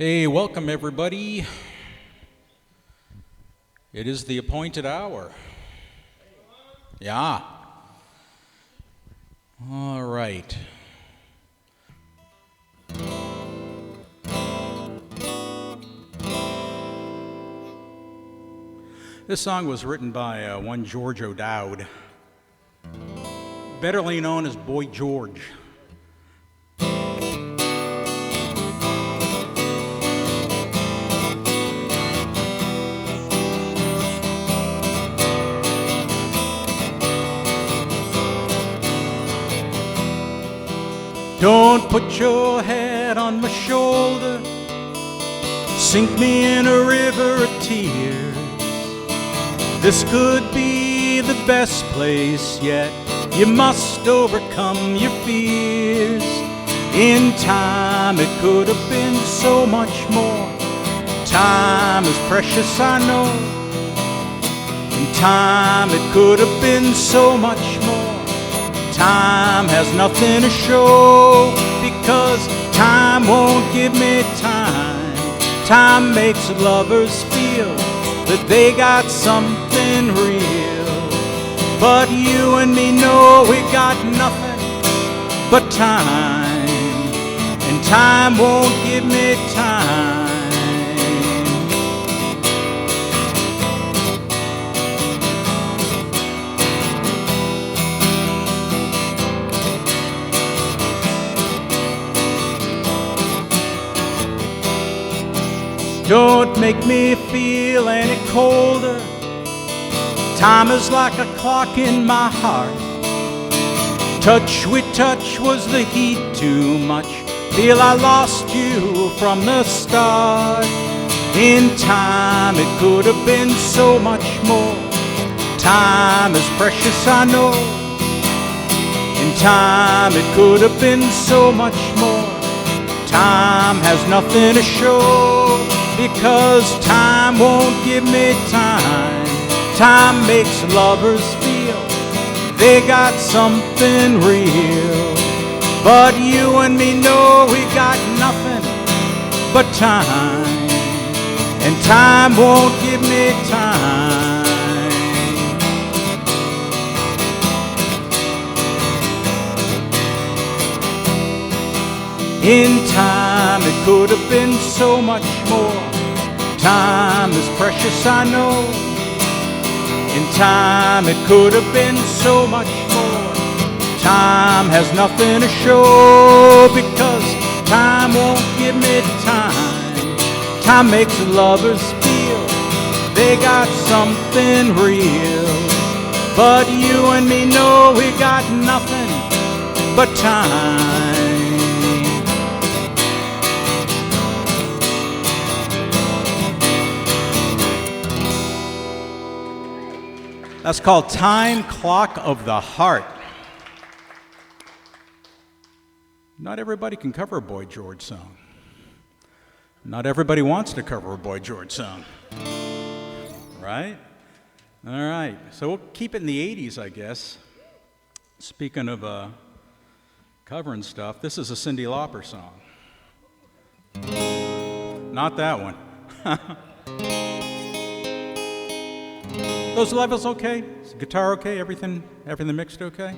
Hey, welcome everybody. It is the appointed hour. Yeah. All right. This song was written by one George O'Dowd, betterly known as Boy George. Don't put your head on my shoulder, sink me in a river of tears. This could be the best place yet. You must overcome your fears. In time it could have been so much more. Time is precious, I know. In time it could have been so much more. Time has nothing to show, because time won't give me time. Time makes lovers feel that they got something real. But you and me know we got nothing but time, and time won't give me time. Don't make me feel any colder. Time is like a clock in my heart. Touch with touch, was the heat too much? Feel I lost you from the start. In time it could have been so much more. Time is precious, I know. In time it could have been so much more. Time has nothing to show, because time won't give me time. Time makes lovers feel they got something real. But you and me know we got nothing but time, and time won't give me time. In time it could have been so much more. Time is precious, I know. In time it could have been so much more. Time has nothing to show, because time won't give me time. Time makes lovers feel they got something real. But you and me know we got nothing but time. That's called Time Clock of the Heart. Not everybody can cover a Boy George song. Not everybody wants to cover a Boy George song. Right? All right. So we'll keep it in the 80s, I guess. Speaking of covering stuff, this is a Cyndi Lauper song. Not that one. Those levels okay? Is the guitar okay? Everything mixed okay?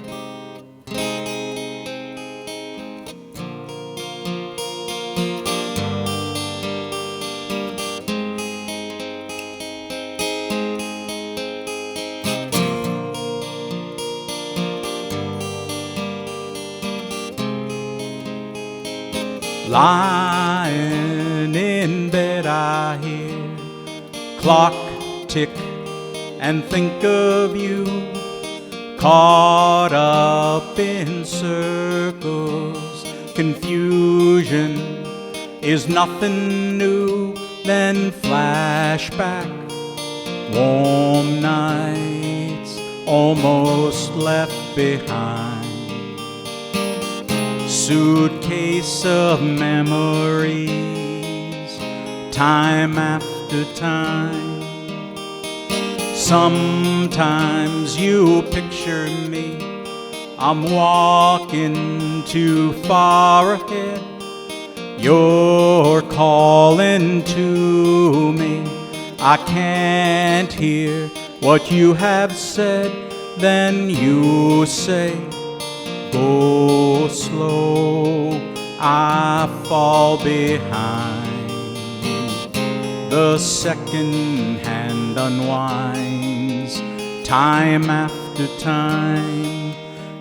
Lying in bed I hear clock tick and think of you, caught up in circles. Confusion is nothing new. Then flashback, warm nights almost left behind. Suitcase of memories, time after time. Sometimes you picture me, I'm walking too far ahead. You're calling to me. I can't hear what you have said. Then you say, go slow, I fall behind. The second hand unwinds time after time.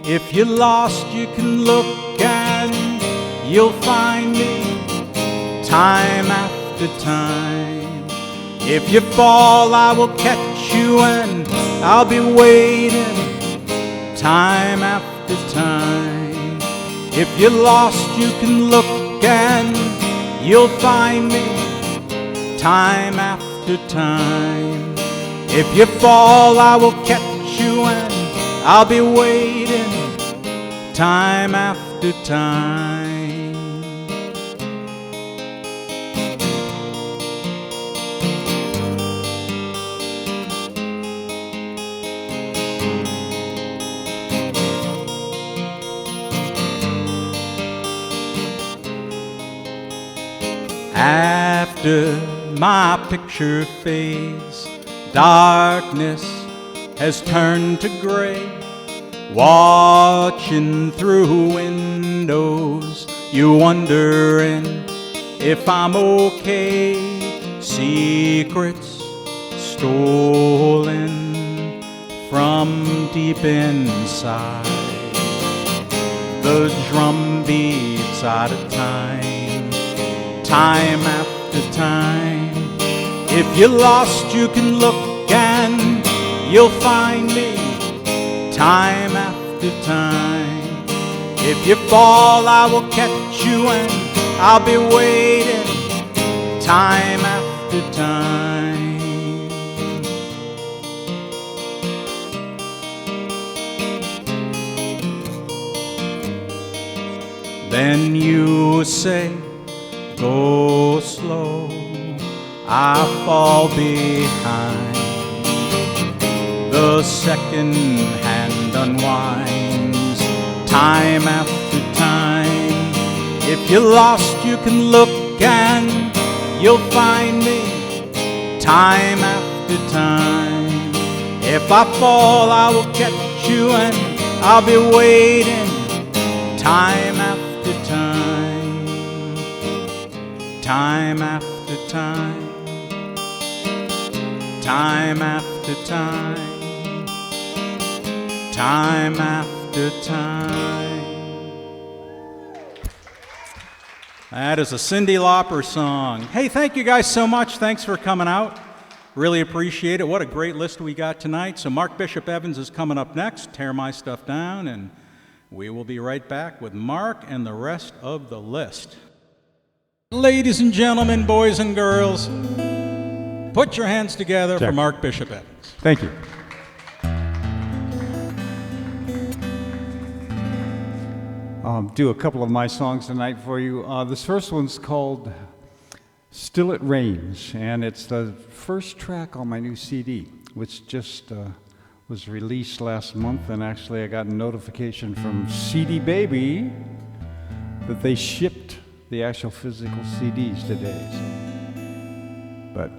If you're lost, you can look and you'll find me time after time. If you fall, I will catch you and I'll be waiting time after time. If you're lost, you can look and you'll find me time after time. If you fall, I will catch you and I'll be waiting time after time. After my picture fades, darkness has turned to gray. Watching through windows, you wondering if I'm okay. Secrets stolen from deep inside. The drum beats out of time, time after time. If you're lost, you can look and you'll find me time after time. If you fall, I will catch you and I'll be waiting time after time. Then you say, go slow, I fall behind. The second hand unwinds time after time. If you're lost, you can look and you'll find me time after time. If I fall, I will catch you and I'll be waiting time after time. Time after time. Time after time. Time after time. That is a Cyndi Lauper song. Hey, thank you guys so much. Thanks for coming out. Really appreciate it. What a great list we got tonight. So Mark Bishop Evans is coming up next. Tear My Stuff Down, and we will be right back with Mark and the rest of the list. Ladies and gentlemen, boys and girls, put your hands together for Mark Bishop Evans. Thank you. Do a couple of my songs tonight for you. This first one's called Still It Rains, and it's the first track on my new CD, which just was released last month, and actually I got a notification from CD Baby that they shipped the actual physical CDs today. But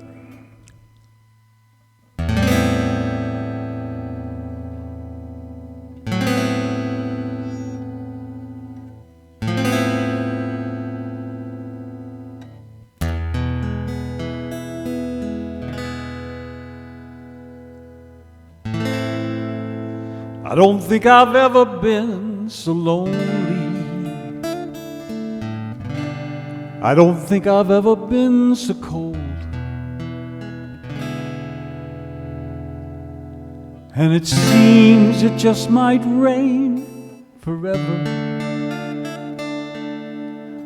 I don't think I've ever been so lonely. I don't think I've ever been so cold. And it seems it just might rain forever,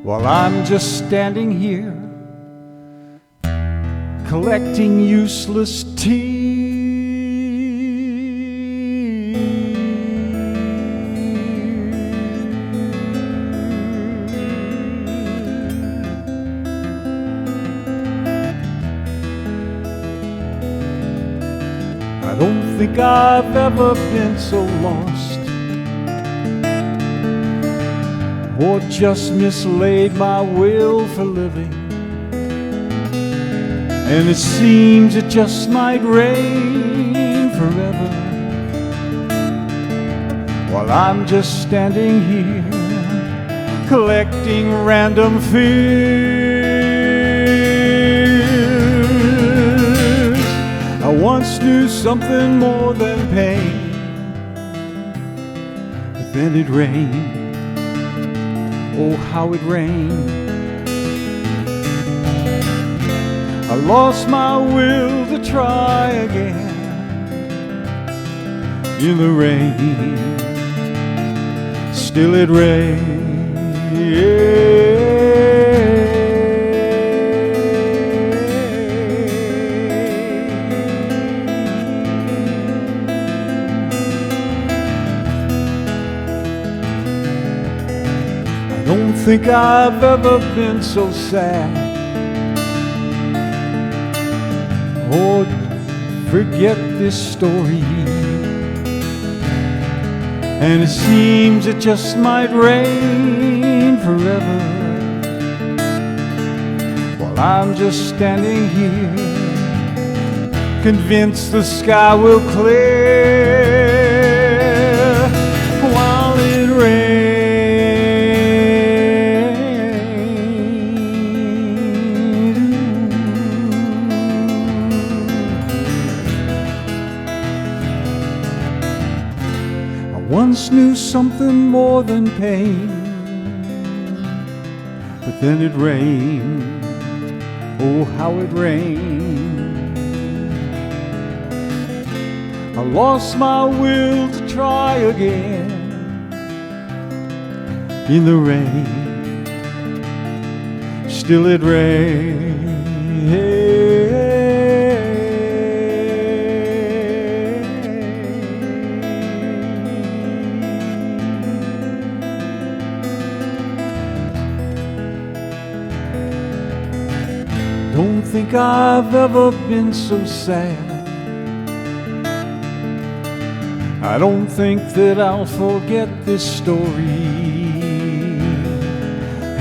while I'm just standing here collecting useless tears. I don't think I've ever been so lost. or just mislaid my will for living. And it seems it just might rain forever, while I'm just standing here collecting random fears. I once knew something more than pain, but then it rained. Oh, how it rained. I lost my will to try again in the rain. Still it rained. I don't think I've ever been so sad or forget this story. And it seems it just might rain forever, while I'm just standing here convinced the sky will clear while it rains. Once knew something more than pain, but then it rained. Oh, how it rained. I lost my will to try again in the rain. Still it rained. Don't think I've ever been so sad. I don't think that I'll forget this story.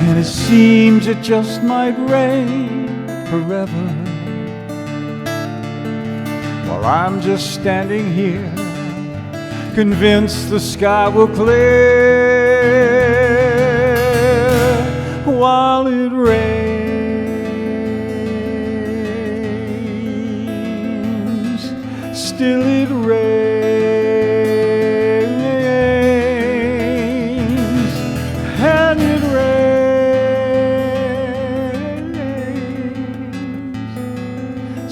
And it seems it just might rain forever, while I'm just standing here convinced the sky will clear while it rains. Still it rains, and it rains.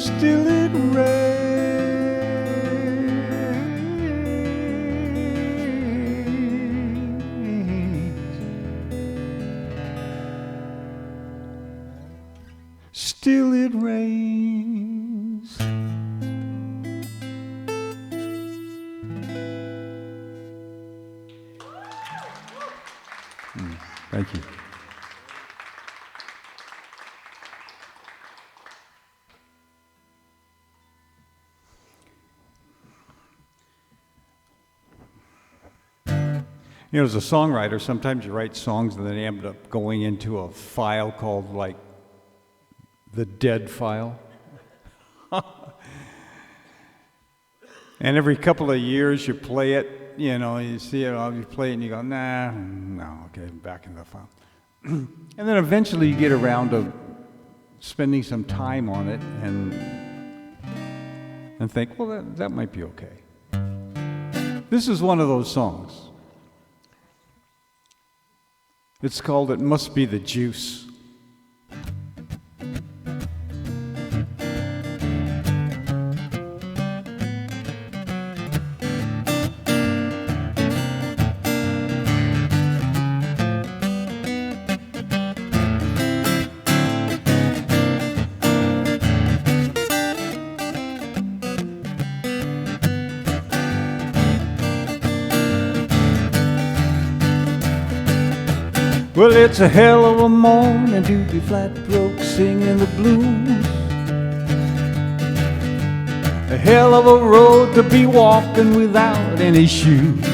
Still it rains. Still it rains. Thank you. You know, as a songwriter, sometimes you write songs and then you end up going into a file called, like, the dead file. And every couple of years you play it, you know, you see it, you play it and you go, nah, no, okay, back in the file. And then eventually you get around to spending some time on it and think, well, that might be okay. This is one of those songs. It's called It Must Be the Juice. Well, it's a hell of a morning to be flat broke singing the blues. A hell of a road to be walking without any shoes.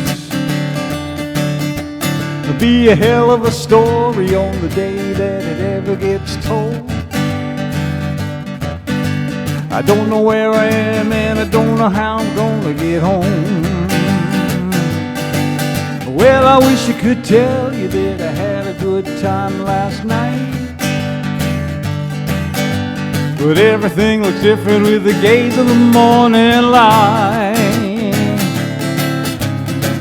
It'll be a hell of a story on the day that it ever gets told. I don't know where I am and I don't know how I'm gonna get home. Well, I wish I could tell you that I had a good time last night, but everything looks different with the gaze of the morning light.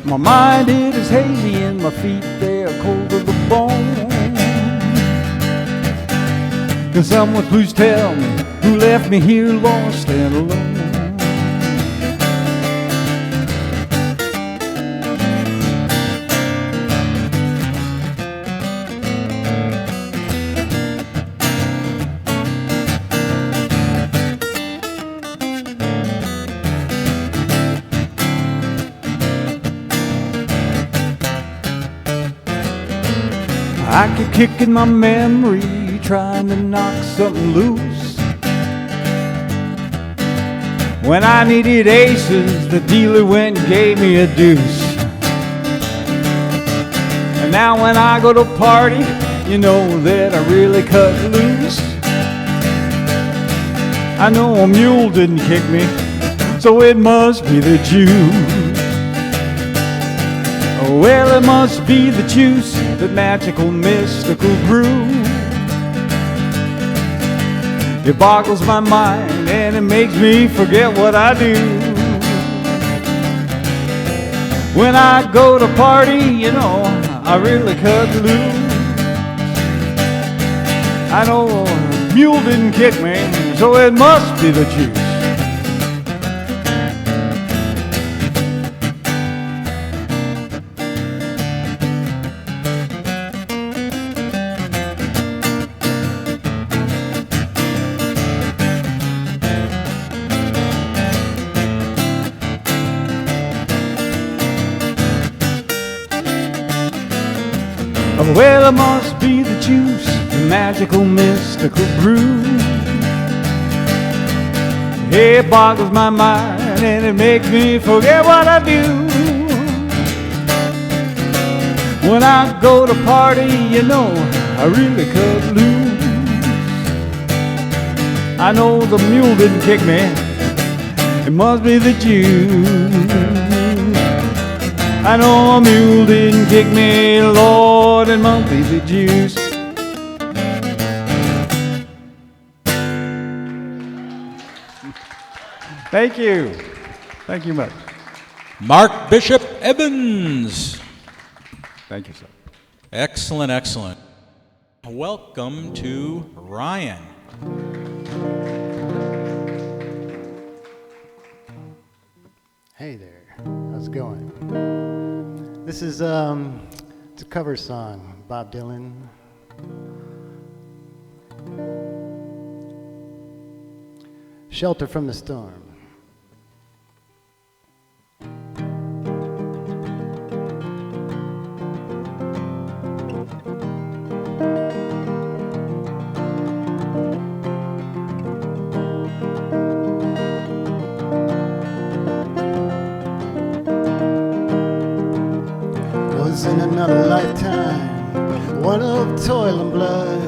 My mind, it is hazy and my feet, they are cold to the bone. Can someone please tell me who left me here lost and alone? I keep kicking my memory, trying to knock something loose. When I needed aces, the dealer went and gave me a deuce. And now when I go to a party, you know that I really cut loose. I know a mule didn't kick me, so it must be the juice. Well, it must be the juice, that magical, mystical brew. It boggles my mind and it makes me forget what I do. When I go to party, you know, I really cut loose. I know a mule didn't kick me, so it must be the juice. Well, it must be the juice, the magical, mystical brew. It boggles my mind and it makes me forget what I do. When I go to party, you know, I really cut loose. I know the mule didn't kick me, it must be the juice. I know a mule didn't kick me, Lord, it must be the juice. Thank you. Thank you much. Mark Bishop Evans. Thank you, sir. Excellent, excellent. Welcome to Ryan. Hey there, how's it going? This is it's a cover song, Bob Dylan. Shelter from the Storm. In another lifetime, one of toil and blood.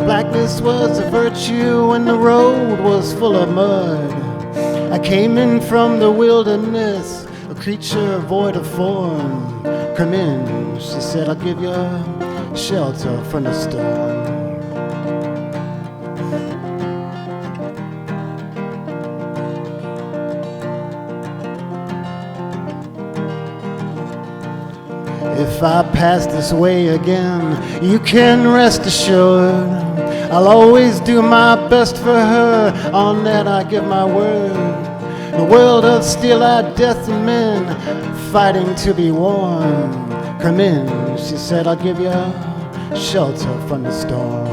Blackness was a virtue and the road was full of mud. I came in from the wilderness, a creature void of form. Come in, she said, I'll give you shelter from the storm. If I pass this way again, you can rest assured I'll always do my best for her, on that I give my word. The world of steel-eyed death and men fighting to be warm. Come in, she said, I'll give you shelter from the storm.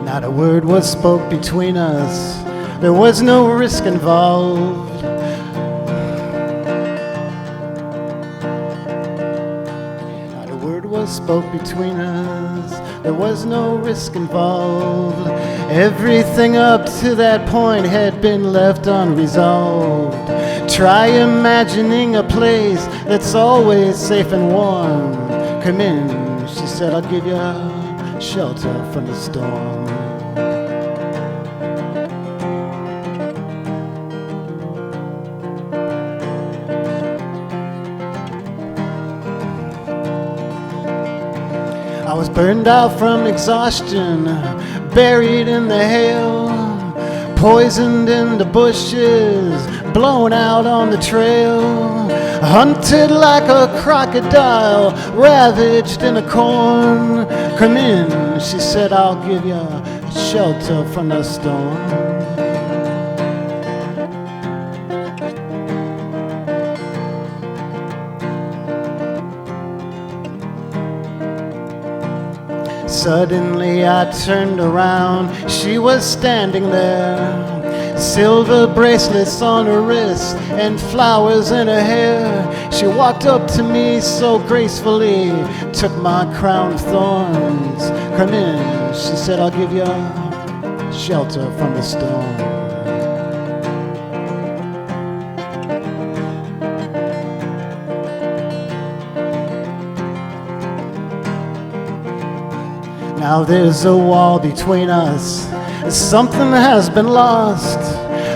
Not a word was spoke between us. There was no risk involved. Not a word was spoke between us. there was no risk involved. Everything up to that point had been left unresolved. Try imagining a place that's always safe and warm. Come in, she said, I'll give you shelter from the storm. I was burned out from exhaustion, buried in the hail, poisoned in the bushes, blown out on the trail, hunted like a crocodile, ravaged in the corn. Come in, she said, I'll give you shelter from the storm. Suddenly I turned around, she was standing there, silver bracelets on her wrist and flowers in her hair. She walked up to me so gracefully, took my crown of thorns. Come in, she said, I'll give you shelter from the storm. Now there's a wall between us, something has been lost.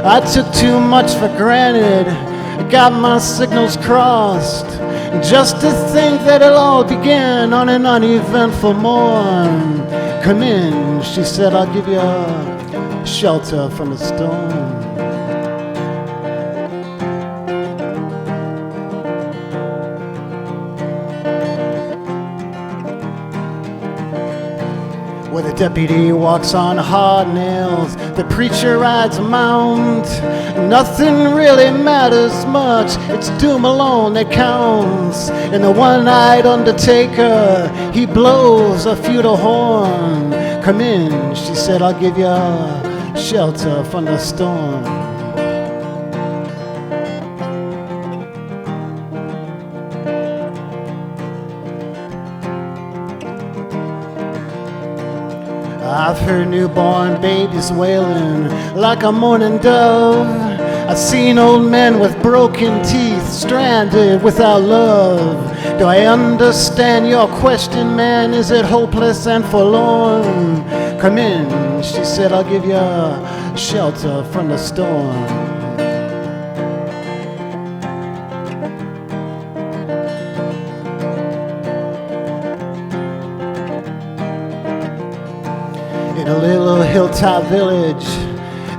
I took too much for granted, got my signals crossed. Just to think that it all began on an uneventful morn. Come in, she said, I'll give you shelter from the storm. Where the deputy walks on hard nails, the preacher rides a mount. Nothing really matters much, it's doom alone that counts. And the one-eyed undertaker, he blows a feudal horn. Come in, she said, I'll give you shelter from the storm. I've heard newborn babies wailing like a mourning dove. I've seen old men with broken teeth, stranded without love. Do I understand your question, man? Is it hopeless and forlorn? Come in, she said, I'll give you shelter from the storm. A little hilltop village,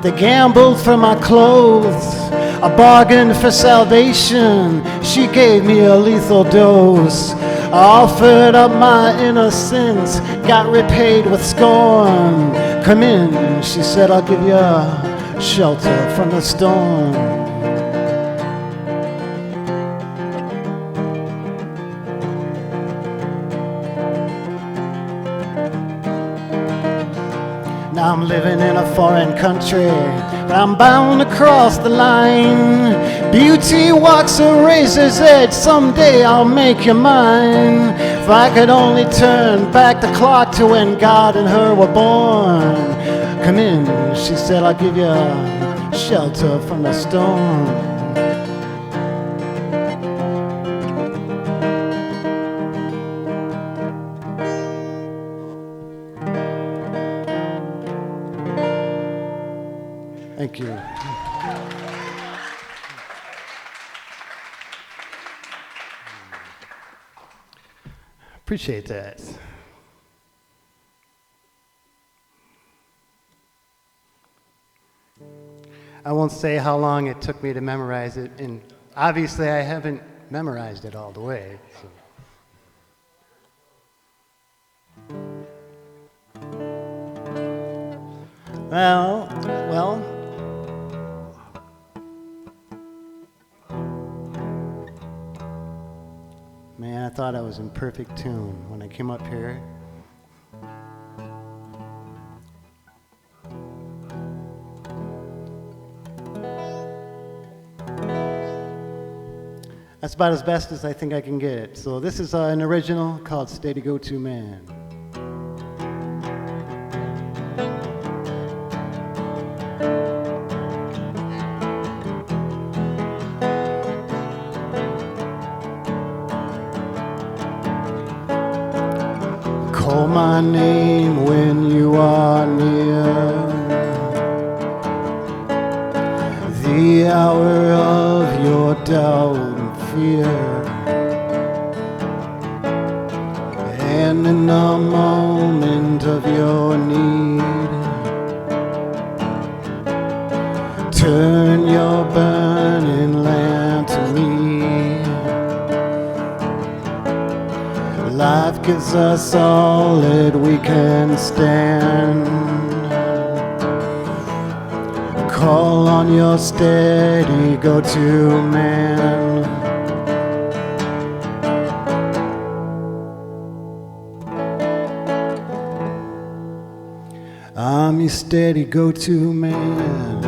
they gambled for my clothes, a bargain for salvation. She gave me a lethal dose. I offered up my innocence, got repaid with scorn. Come in, she said, I'll give you shelter from the storm. Now I'm living in a foreign country, but I'm bound to cross the line. Beauty walks a razor's edge, someday I'll make you mine. If I could only turn back the clock to when God and her were born. Come in, she said, I'll give you shelter from the storm. Thank you. Appreciate that. I won't say how long it took me to memorize it, and obviously I haven't memorized it all the way. Well, man, I thought I was in perfect tune when I came up here. That's about as best as I think I can get. So this is an original called Steady Go-To Man. Call my name when you are near. The hour of your doubt and fear, and in the moment of your need, turn your burning lamp to me. Life gives us all that we can stand. Call on your steady go-to man. I'm your steady go-to man.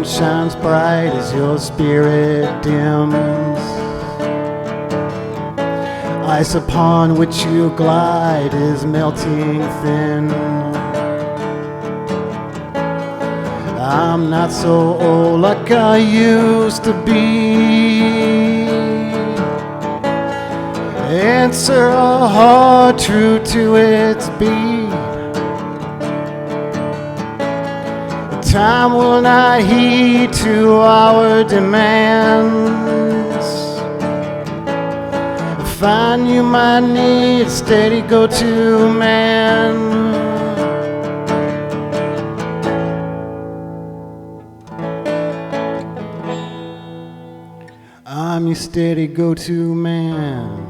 Shines bright as your spirit dims. Ice upon which you glide is melting thin. I'm not so old like I used to be. Answer a heart true to its beat. Time will not heed to our demands. Find you my need, steady go-to man. I'm your steady go-to man.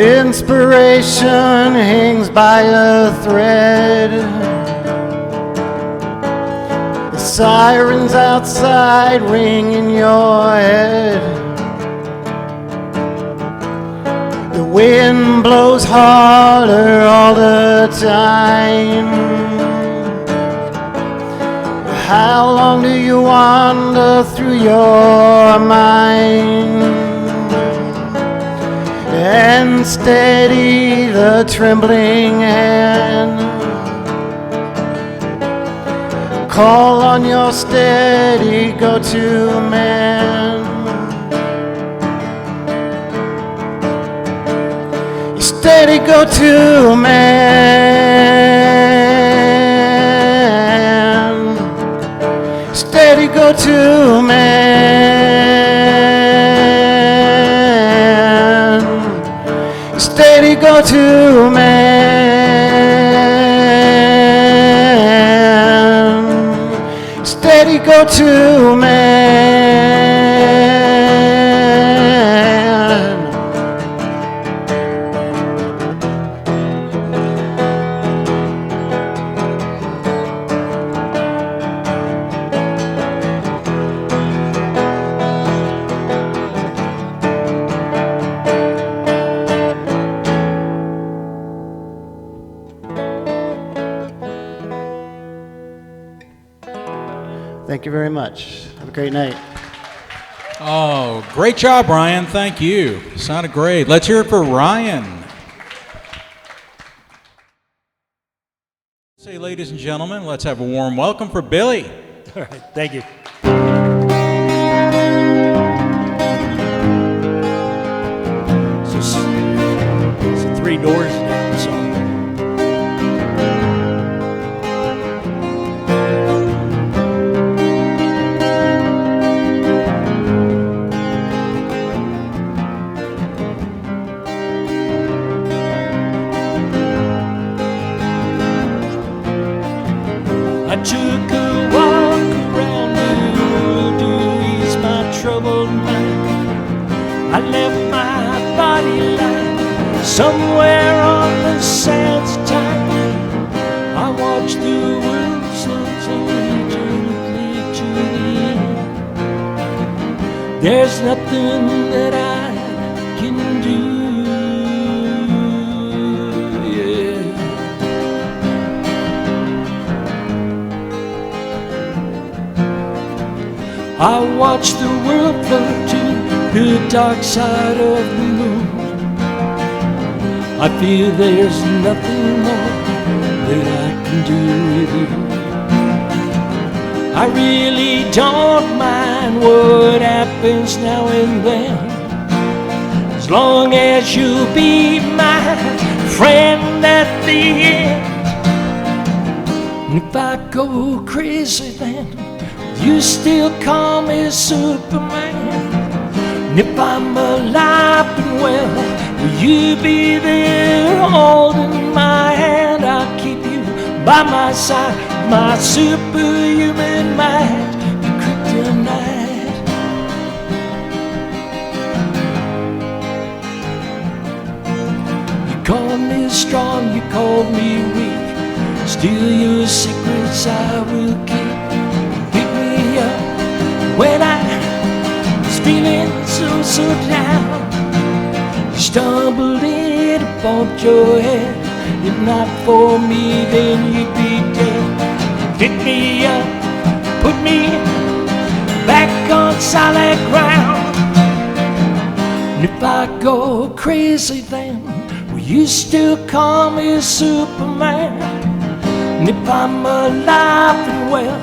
Inspiration hangs by a thread. The sirens outside ring in your head. The wind blows harder all the time. How long do you wander through your mind? And steady the trembling hand. Call on your steady go-to man. Your steady go-to man. Steady go-to man. Steady go-to man. Steady go-to man. Thank you very much. Have a great night. Oh, great job, Ryan. Thank you. Sounded great. Let's hear it for Ryan. Say, ladies and gentlemen, let's have a warm welcome for Billy. All right, thank you. So Three Doors now, so. took a walk around the world to ease my troubled mind. I left my body lying somewhere on the sands of time. I watched the world slowly gently to the end. There's nothing that I can do. Yeah. I watched the world float to the dark side of the moon. I feel there's nothing more that I can do with you. I really don't mind what happens now and then, as long as you'll be my friend at the end. And if I go crazy then, you still call me Superman. And if I'm alive and well, will you be there holding my hand? I'll keep you by my side, my superhuman might, the kryptonite. You called me strong, you called me weak, still your secrets I will keep. Pick me up when I was feeling so down. You stumbled in and bumped your head. If not for me, then you'd be dead. Pick me up, put me back on solid ground. And if I go crazy then, will you still call me Superman? And if I'm alive and well,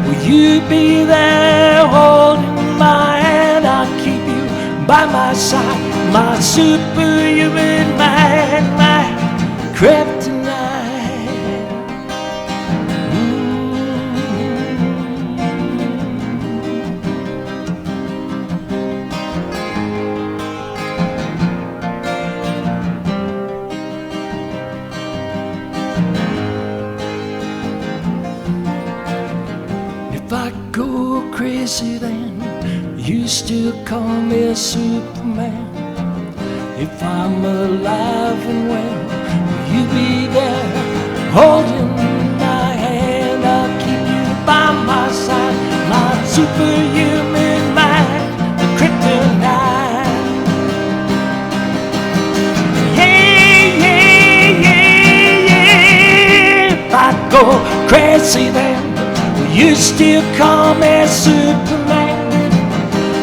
will you be there holding my hand? I'll keep you by my side, my superhuman man, my kryptonite. If I go crazy then, you still call me a Superman. If I'm alive and well, will you be there holding my hand? I'll keep you by my side, my superhuman mind, the kryptonite. Yeah, yeah, yeah, yeah. If I go crazy then, will you still call me Superman?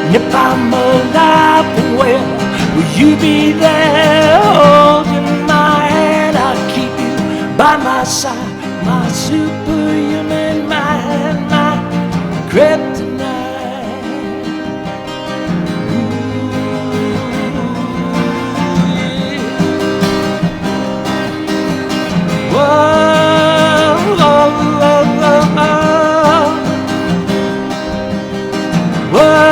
And if I'm alive and well, will you be there holding my hand? I'll keep you by my side, my superhuman mind, my kryptonite. Ooh, yeah. Whoa, oh, oh, oh, oh. Whoa.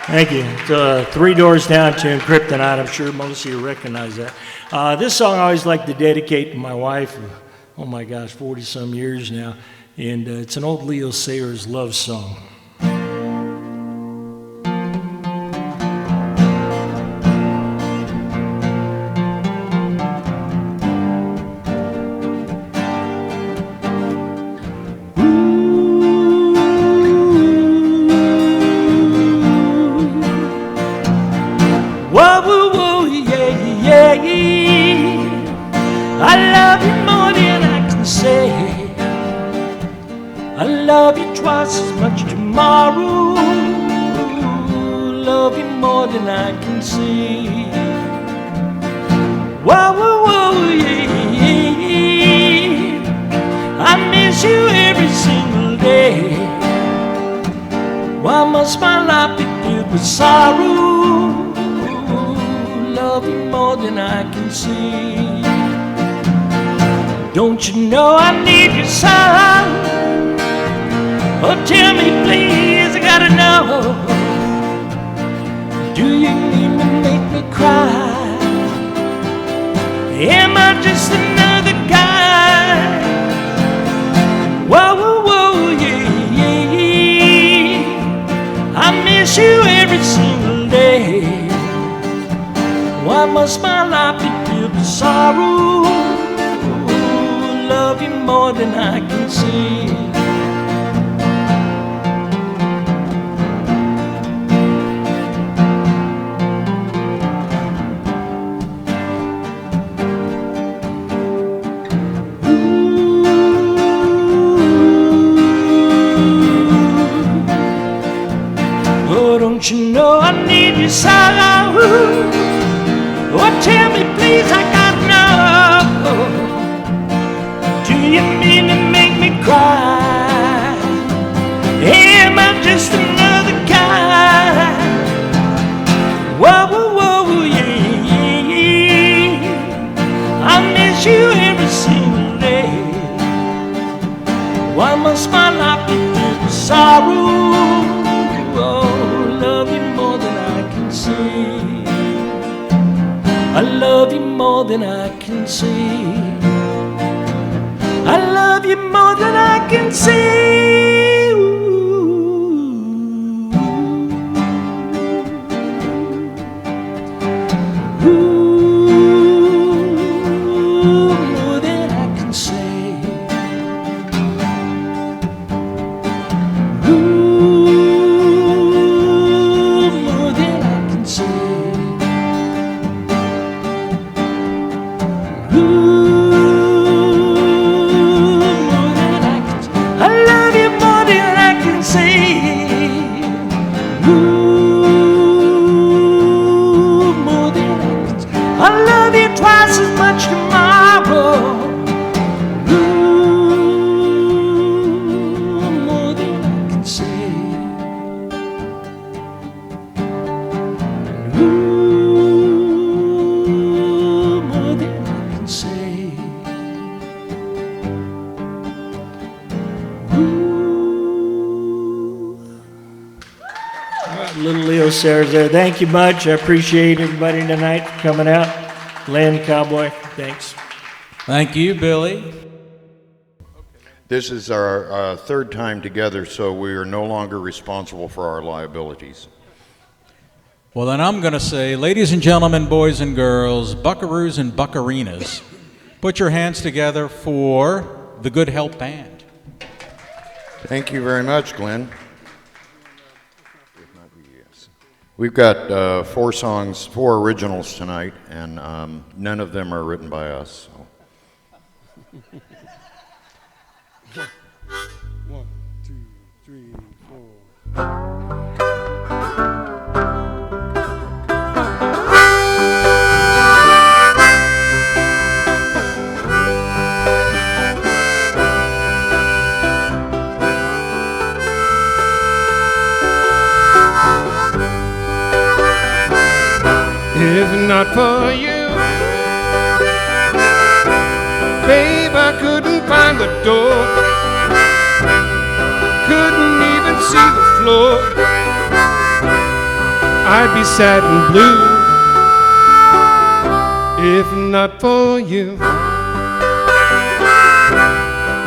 Thank you. It's, 3 Doors Down to Kryptonite. I'm sure most of you recognize that. This song I always like to dedicate to my wife. Oh my gosh, 40-some years now. And it's an old Leo Sayers love song. As much tomorrow, love you more than I can see. Whoa, whoa, whoa, yeah. I miss you every single day. Why must my life be filled with sorrow? Love you more than I can see. Don't you know I need your son? Oh, tell me please gotta know, do you mean to make me cry? Am I just another guy? Whoa, whoa, whoa, yeah, yeah. I miss you every single day. Why must my life be filled with sorrow? I love you more than I can see. Don't you know I need you so? Oh, tell me please, I gotta know. Do you mean to make me cry? Am I just another guy? Whoa, whoa, whoa, yeah, yeah, yeah. I miss you every single day. Why must my life be filled with sorrow? I love you more than I can see. I love you more than I can see. More than I can say. More than I can say. Sarah's there. Thank you much. I appreciate everybody tonight coming out. Glen, Cowboy, thanks. Thank you, Billy. This is our third time together, so we are no longer responsible for our liabilities. Well, then I'm going to say, ladies and gentlemen, boys and girls, buckaroos and buccarinas, put your hands together for the Good Help Band. Thank you very much, Glenn. We've got 4 songs, 4 originals tonight, and none of them are written by us. So. 1, 2, 3, 4. If not for you, babe, I couldn't find the door. Couldn't even see the floor. I'd be sad and blue. If not for you,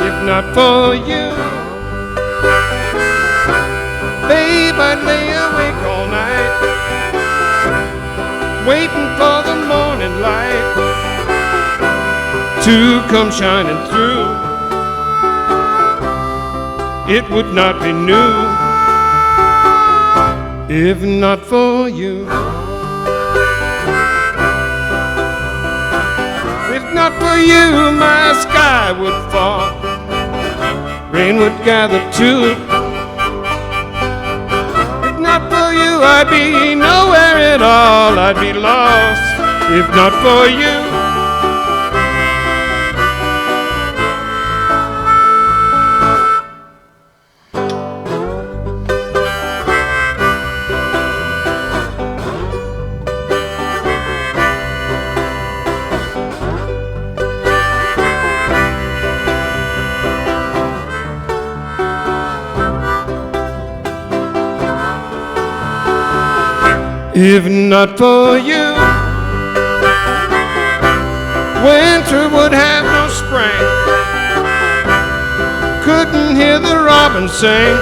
if not for you, babe, I'd lay awake all night, waiting for the morning light to come shining through. It would not be new if not for you. If not for you, my sky would fall, rain would gather too. If not for you, I'd be nowhere at all. I'd be lost if not for you. If not for you, winter would have no spring. Couldn't hear the robin sing.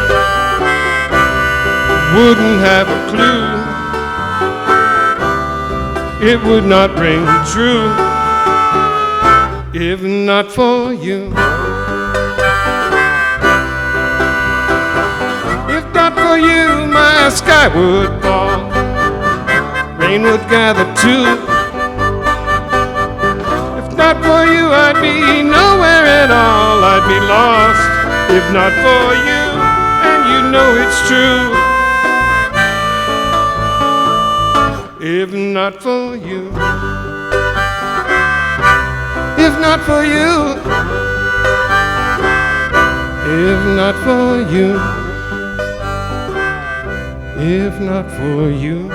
Wouldn't have a clue. It would not ring true. If not for you. If not for you, my sky would fall. Rain would gather too. If not for you, I'd be nowhere at all. I'd be lost. If not for you, and you know it's true. If not for you. If not for you. If not for you. If not for you.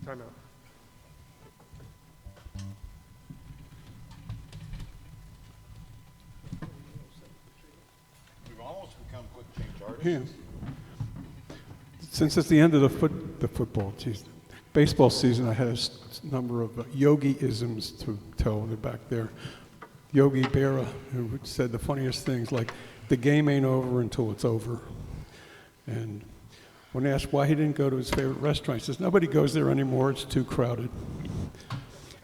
Time out. We've almost become quick change artists. Yeah. Since it's the end of the baseball season, I had a number of yogi-isms to tell back there. Yogi Berra, who said the funniest things, like, the game ain't over until it's over. And when asked why he didn't go to his favorite restaurant, he says, nobody goes there anymore, it's too crowded.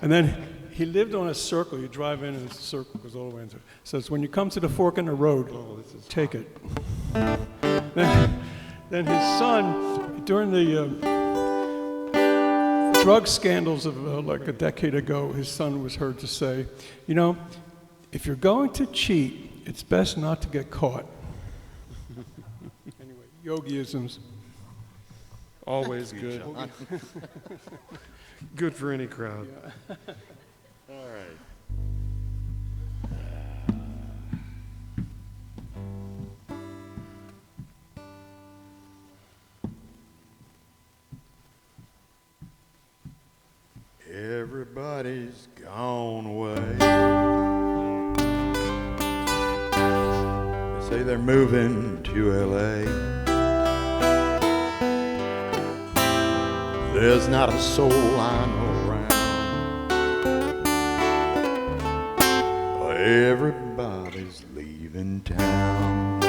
And then he lived on a circle. You drive in and the circle goes all the way into it. Says, when you come to the fork in the road, take it. Then his son, during the drug scandals of like a decade ago, his son was heard to say, you know, if you're going to cheat, it's best not to get caught. Anyway, yogi-isms. Always good. Good for any crowd. All right. Everybody's gone away. They say they're moving to LA. There's not a soul I know around. Everybody's leaving town.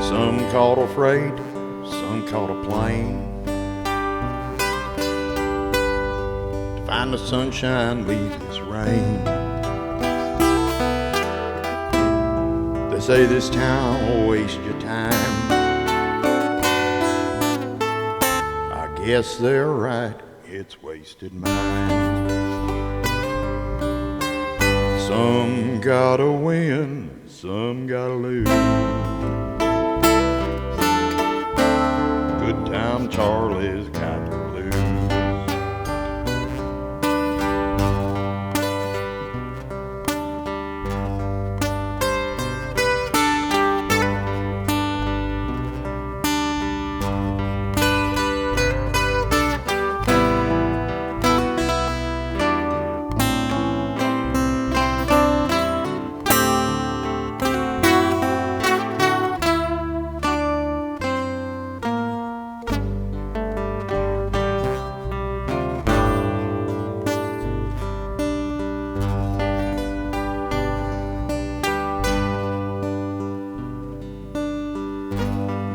Some caught a freight, some caught a plane. Find the sunshine, leave this rain. They say this town will waste your time. I guess they're right, it's wasted mine. Some gotta win, some gotta lose. Good time Charlie's got the blues.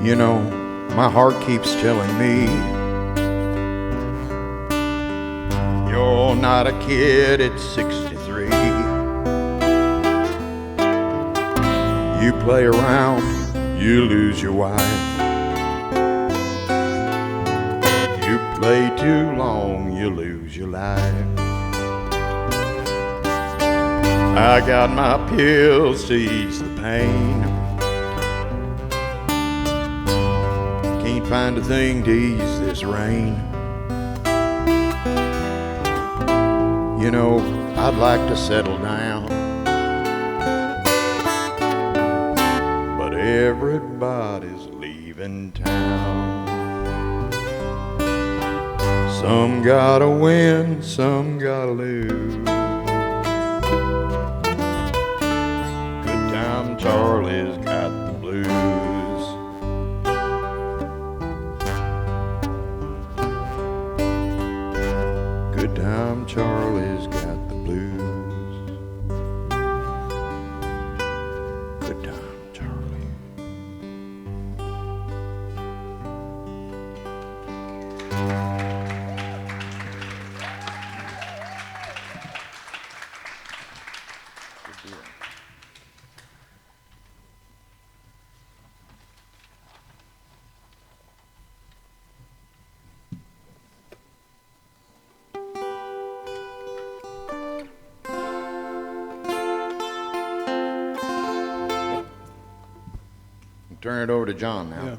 You know, my heart keeps telling me you're not a kid at 63. You play around, you lose your wife. You play too long, you lose your life. I got my pills to ease the pain. Can't find a thing to ease this rain. You know, I'd like to settle down, but everybody's leaving town. Some gotta win, some gotta lose. Good time Charlie's got the blues. Good time Charlie's got the blues. Good time Charlie. Turn it over to John now. Yeah.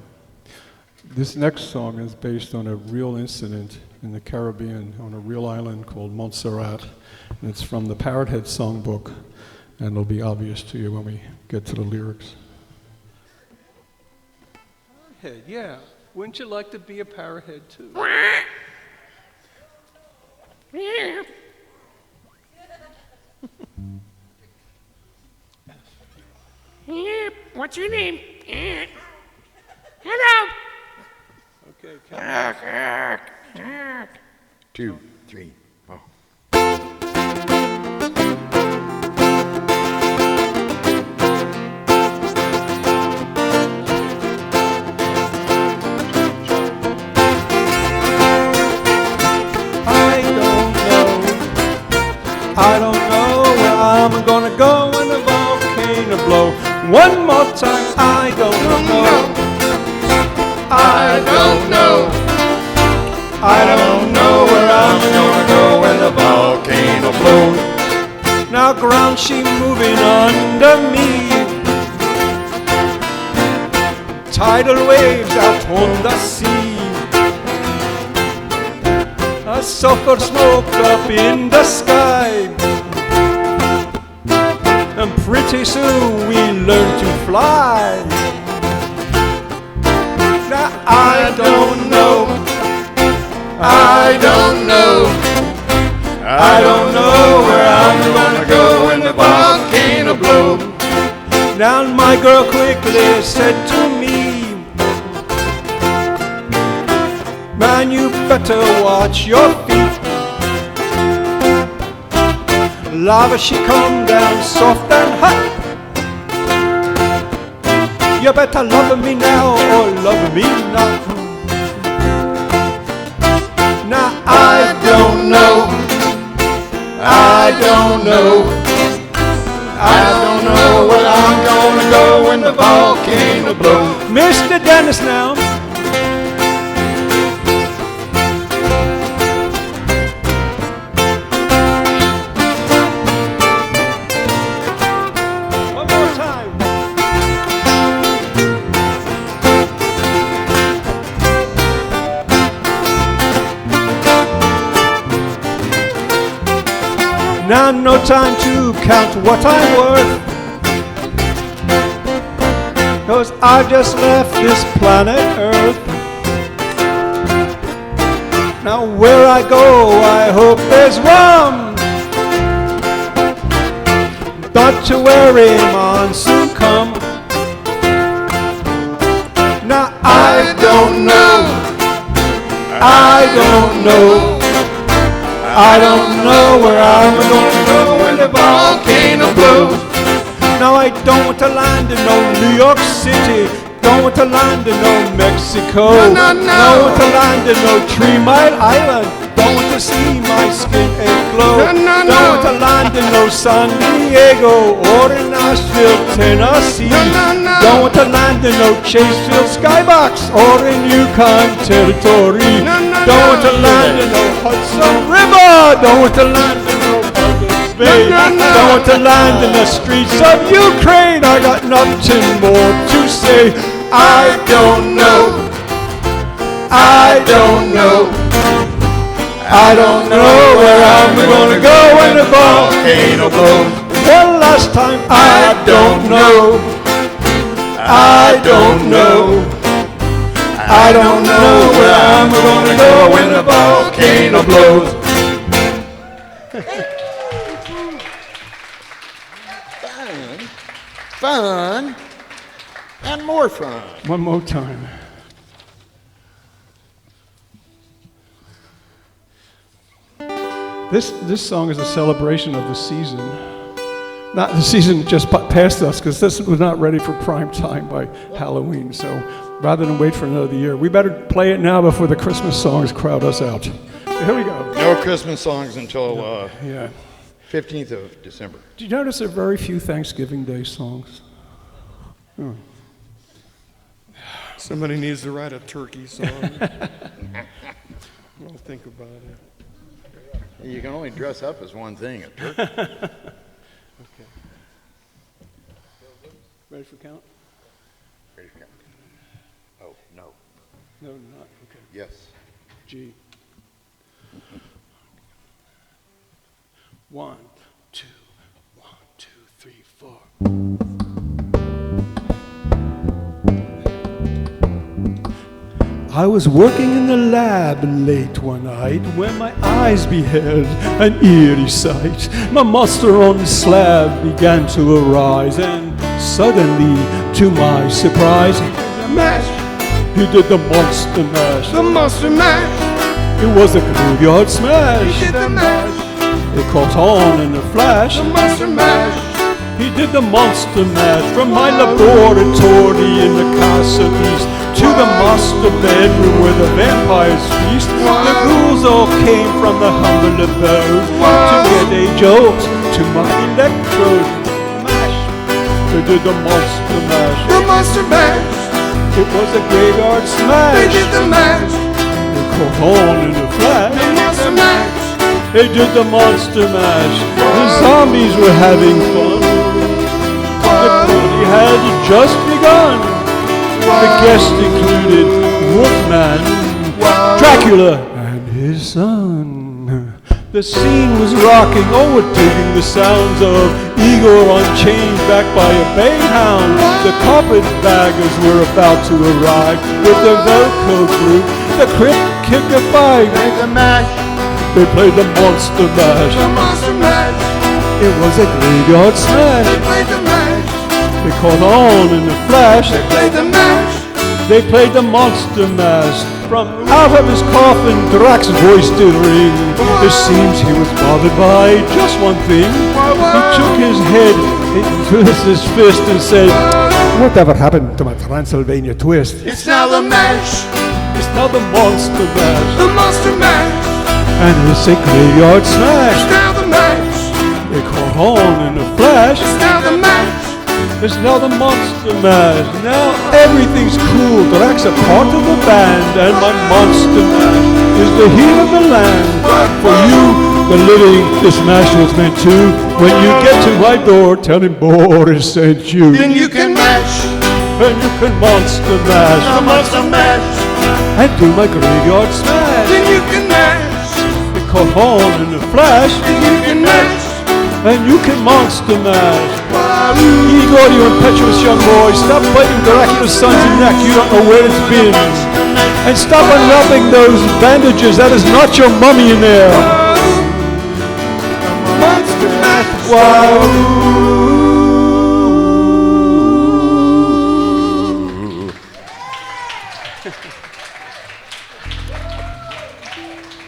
This next song is based on a real incident in the Caribbean on a real island called Montserrat. And it's from the Parrothead songbook, and it'll be obvious to you when we get to the lyrics. Parrothead, yeah. Wouldn't you like to be a parrothead too? What's your name? Hello. Okay, 2, 3, 4. I don't know where I'm gonna go when the volcano blow. One more time, I don't know. I don't know. I don't know where I'm gonna go when the volcano blows. Now ground she moving under me. Tidal waves out on the sea. A sulfur smoke up in the sky. And pretty soon we learn to fly. Now I don't know. I don't know. I don't know where I'm gonna go when the volcano blows. Now my girl quickly said to me, man, you better watch your feet. Lava, she come down soft and hot. You better love me now or love me not. Now I don't know. I don't know. I don't know where I'm gonna go when the volcano blows. Mr. Dennis now. Now no time to count what I'm worth, 'cause I just left this planet Earth. Now where I go, I hope there's rum. Not to worry, monsoon come. Now I don't know. I don't know. I don't know where I'm gonna go when the volcano blows. Now I don't want to land in no New York City. Don't want to land in no Mexico. Don't want to land in no 3 Mile Island. Don't want to see my skin glow. Don't want to land in no San Diego or in Nashville, Tennessee. Don't want to land in no Chasefield Skybox or in Yukon Territory. Don't want to land in no Hudson River. Don't want to land in no Marcus Bay. Don't want to land in the streets of Ukraine. I got nothing more to say. I don't know. I don't know. I don't know where I'm gonna go when the volcano blows. One last time, I don't know. I don't know. I don't know where I'm gonna go when the volcano blows. Fun, and more fun. One more time. This song is a celebration of the season. Not the season just past us, because this was not ready for prime time by Halloween. So rather than wait for another year, we better play it now before the Christmas songs crowd us out. Here we go. No Christmas songs until 15th of December. Did you notice there are very few Thanksgiving Day songs? Oh. Somebody needs to write a turkey song. I'll think about it. You can only dress up as one thing, a turkey. Okay. Ready for count? Ready for count. Oh, no. No, not. Okay. Yes. G. 1, 2, 1, 2, 3, 4. I was working in the lab late one night when my eyes beheld an eerie sight. My monster on the slab began to arise, and suddenly, to my surprise, he did the mash. He did the monster mash. The monster mash. It was a graveyard smash. He did the mash. It caught on in a flash. The monster mash. He did the monster mash from my laboratory in the castle east to the master bedroom where the vampires feast. The ghouls all came from the humble abode to get a jolt to my electrode. Mash. They did the monster mash. The monster mash. It was a graveyard smash. They did the mash. It caught on in a flash. The monster mash. They did the monster mash. The zombies were having fun. The party had just begun. The guests included Wolfman, Dracula, and his son. The scene was rocking, oh, we're digging the sounds of Igor on chains backed by a bayhound. The carpetbaggers were about to arrive with the Velcro group. The Crypt kicked a five. The mash. They played the monster mash. The monster mash. It was a graveyard smash. They played the mash. They caught on in a flash. They played the mash. They played the monster mash. From out of his coffin, Drax's voice did ring. It seems he was bothered by just one thing. He took his head into his fist and said, "Whatever happened to my Transylvania twist?" It's now the mash. It's now the monster mash. The monster mash. And it's a graveyard smash. It's now the mash. They caught on in a flash. It's now the mash. It's now the monster mash. Now everything's cool. Drax a part of the band, and my monster mash is the heat of the land. For you, the living, this mash was meant to. When you get to my door, tell him Boris sent you. Then you can mash. And you can monster mash. The monster mash. And do my graveyard smash. Then you can mash. It caught on in a flash. Then you can mash. And you can monster mash. Igor, you impetuous young boy, stop biting Dracula's son's neck. You don't know where it's been. And stop unwrapping those bandages. That is not your mummy in there. Monster mash. Wow.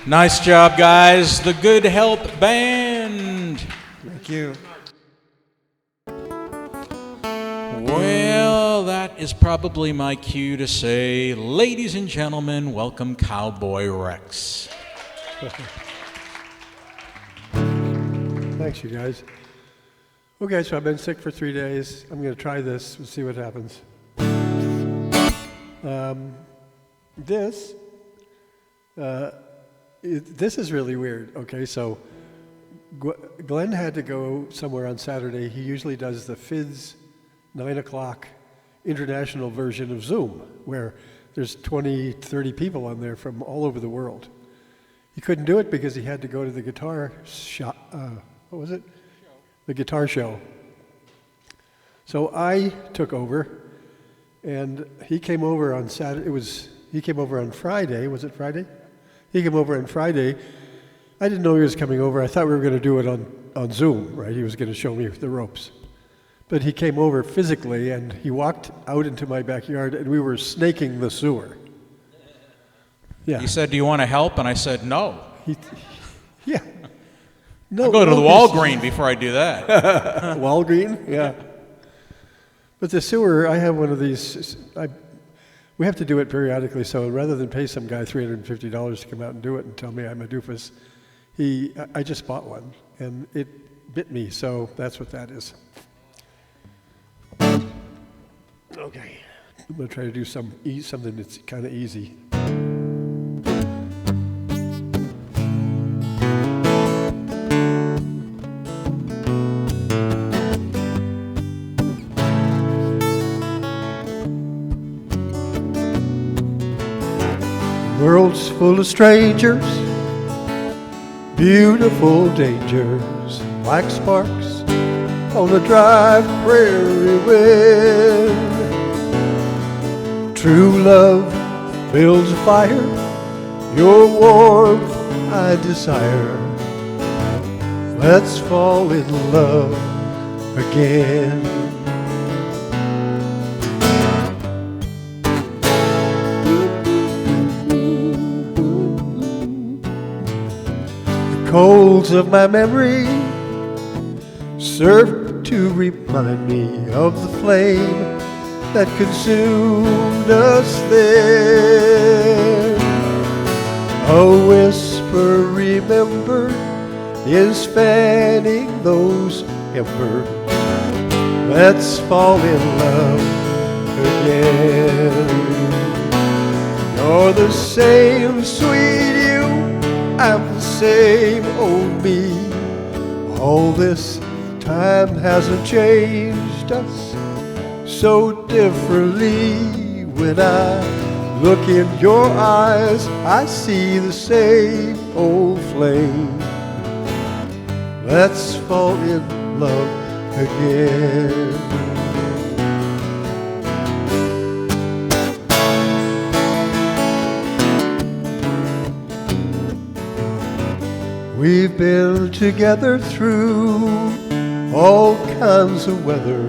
Nice job, guys. The Good Help Band. Thank you. Well, that is probably my cue to say, ladies and gentlemen, welcome Cowboy Rex. Thanks, you guys. Okay, so I've been sick for 3 days. I'm going to try this and see what happens. This is really weird. Okay, so Glen had to go somewhere on Saturday. He usually does the FIDS 9 o'clock international version of Zoom, where there's 20, 30 people on there from all over the world. He couldn't do it because he had to go to the guitar shop. What was it? The guitar show. So I took over, and he came over on Saturday. It was He came over on Friday. Was it Friday? He came over on Friday. I didn't know he was coming over. I thought we were going to do it on Zoom, right? He was going to show me the ropes. But he came over physically, and he walked out into my backyard, and we were snaking the sewer. Yeah. He said, "Do you want to help?" And I said, "No." Yeah. No, I'll go to the Walgreen before I do that. Walgreen? Yeah. But the sewer, I have one of these. We have to do it periodically, so rather than pay some guy $350 to come out and do it and tell me I'm a doofus, I just bought one, and it bit me, so that's what that is. Okay. I'm going to try to do something that's kind of easy. World's full of strangers, beautiful dangers, like sparks on a dry prairie wind. True love builds a fire, your warmth I desire. Let's fall in love again. Coals of my memory serve to remind me of the flame that consumed us then. A whisper remembered is fanning those embers. Let's fall in love again. You're the same sweet you, I'm the same old me. All this time hasn't changed us so differently. When I look in your eyes, I see the same old flame. Let's fall in love again. We've been together through all kinds of weather,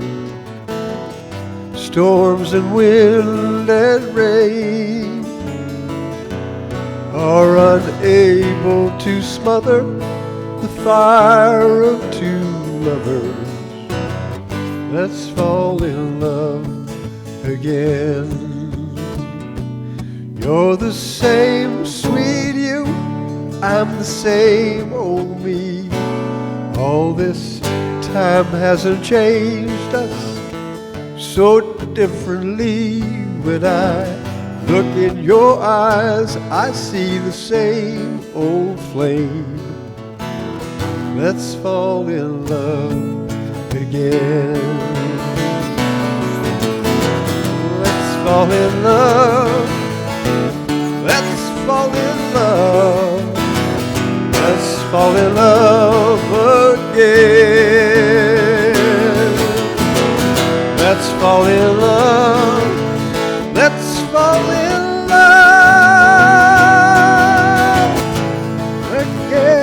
storms and wind and rain, are unable to smother the fire of two lovers. Let's fall in love again. You're the same sweet you, I'm the same old me. All this time hasn't changed us so differently. When I look in your eyes, I see the same old flame. Let's fall in love again. Let's fall in love. Let's fall in love. Let's fall in love again. Let's fall in love. Let's fall in love again.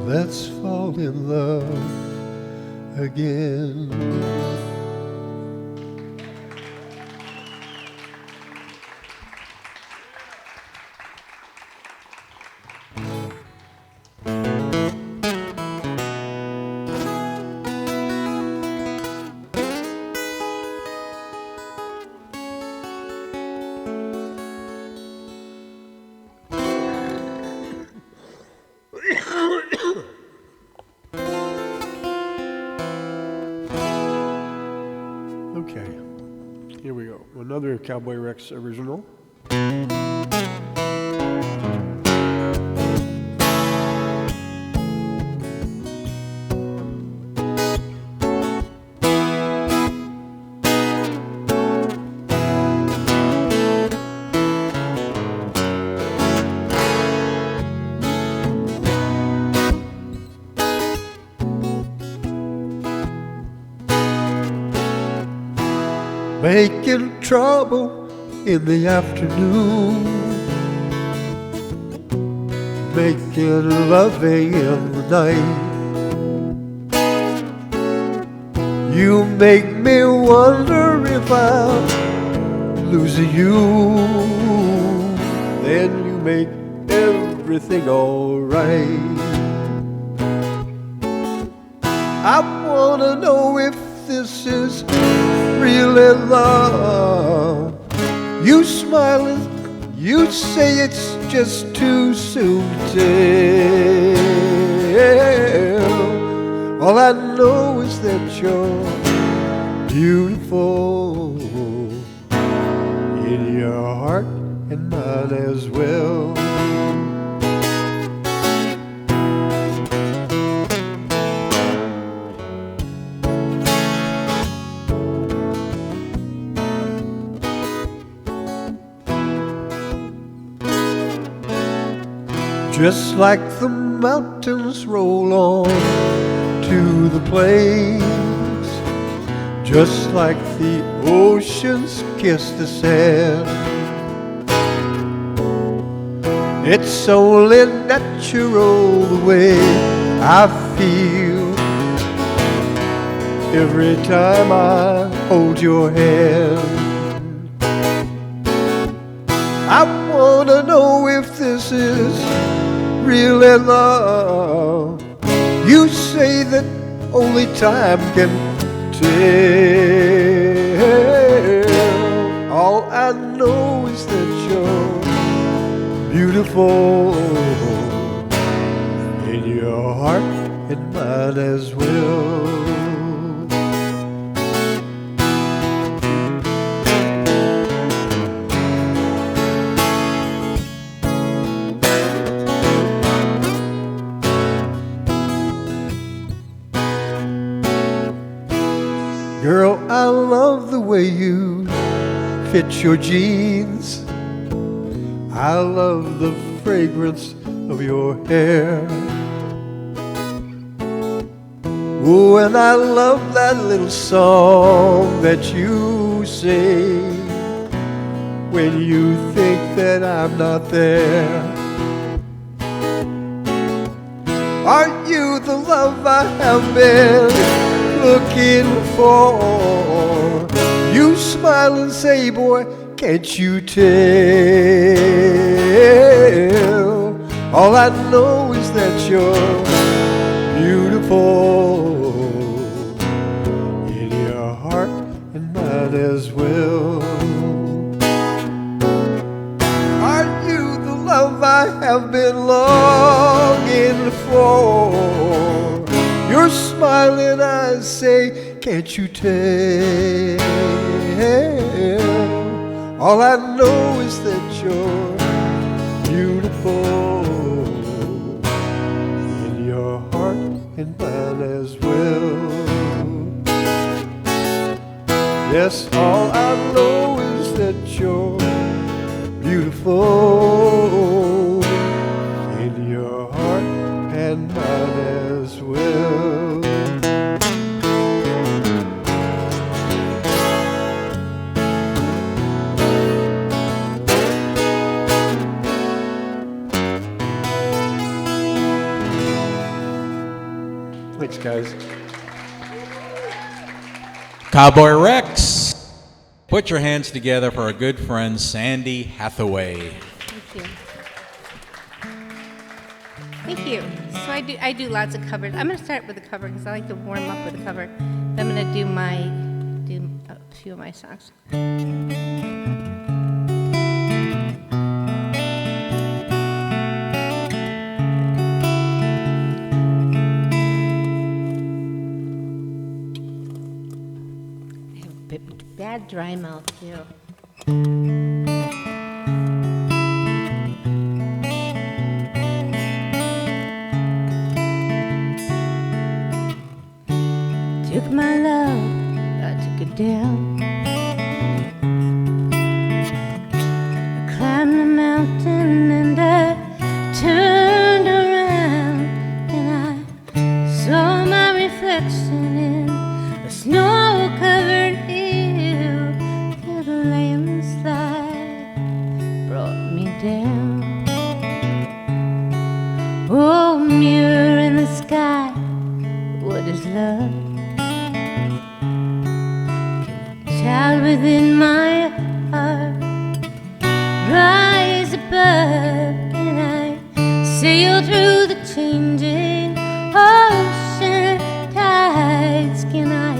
Let's fall in love again. Okay, here we go. Another Cowboy Rex original. trouble in the afternoon, making loving in the night. You make me wonder if I'm losing you, then you make everything alright. I wanna know if this is really love. You smiling, you say it's just too soon to tell. All I know is that you're beautiful in your heart and mine as well. Just like the mountains roll on to the plains, just like the oceans kiss the sand. It's only natural the way I feel every time I hold your hand. I wanna know if this is really love. You say that only time can tell. All I know is that you're beautiful in your heart and mine as well. Girl, I love the way you fit your jeans. I love the fragrance of your hair. Oh, and I love that little song that you sing when you think that I'm not there. Aren't you the love I have been looking for? You smile and say, boy, can't you tell? All I know is that you're beautiful in your heart and mine as well. Aren't you the love I have been longing for? Your smiling eyes say, can't you tell? All I know is that you're beautiful in your heart and mine as well. Yes, all I know is that you're beautiful in your heart and mine as well. Thanks, guys. Cowboy Rex, put your hands together for our good friend Sandy Hathaway. Thank you. Thank you. So I do lots of covers. I'm going to start with a cover because I like to warm up with a cover. Then I'm going to do a few of my songs. Bad dry mouth too. Took my love, I took it down. I climbed the mountain and I turned around and I saw my reflection in a snow-covered hill. The changing ocean tides. Can I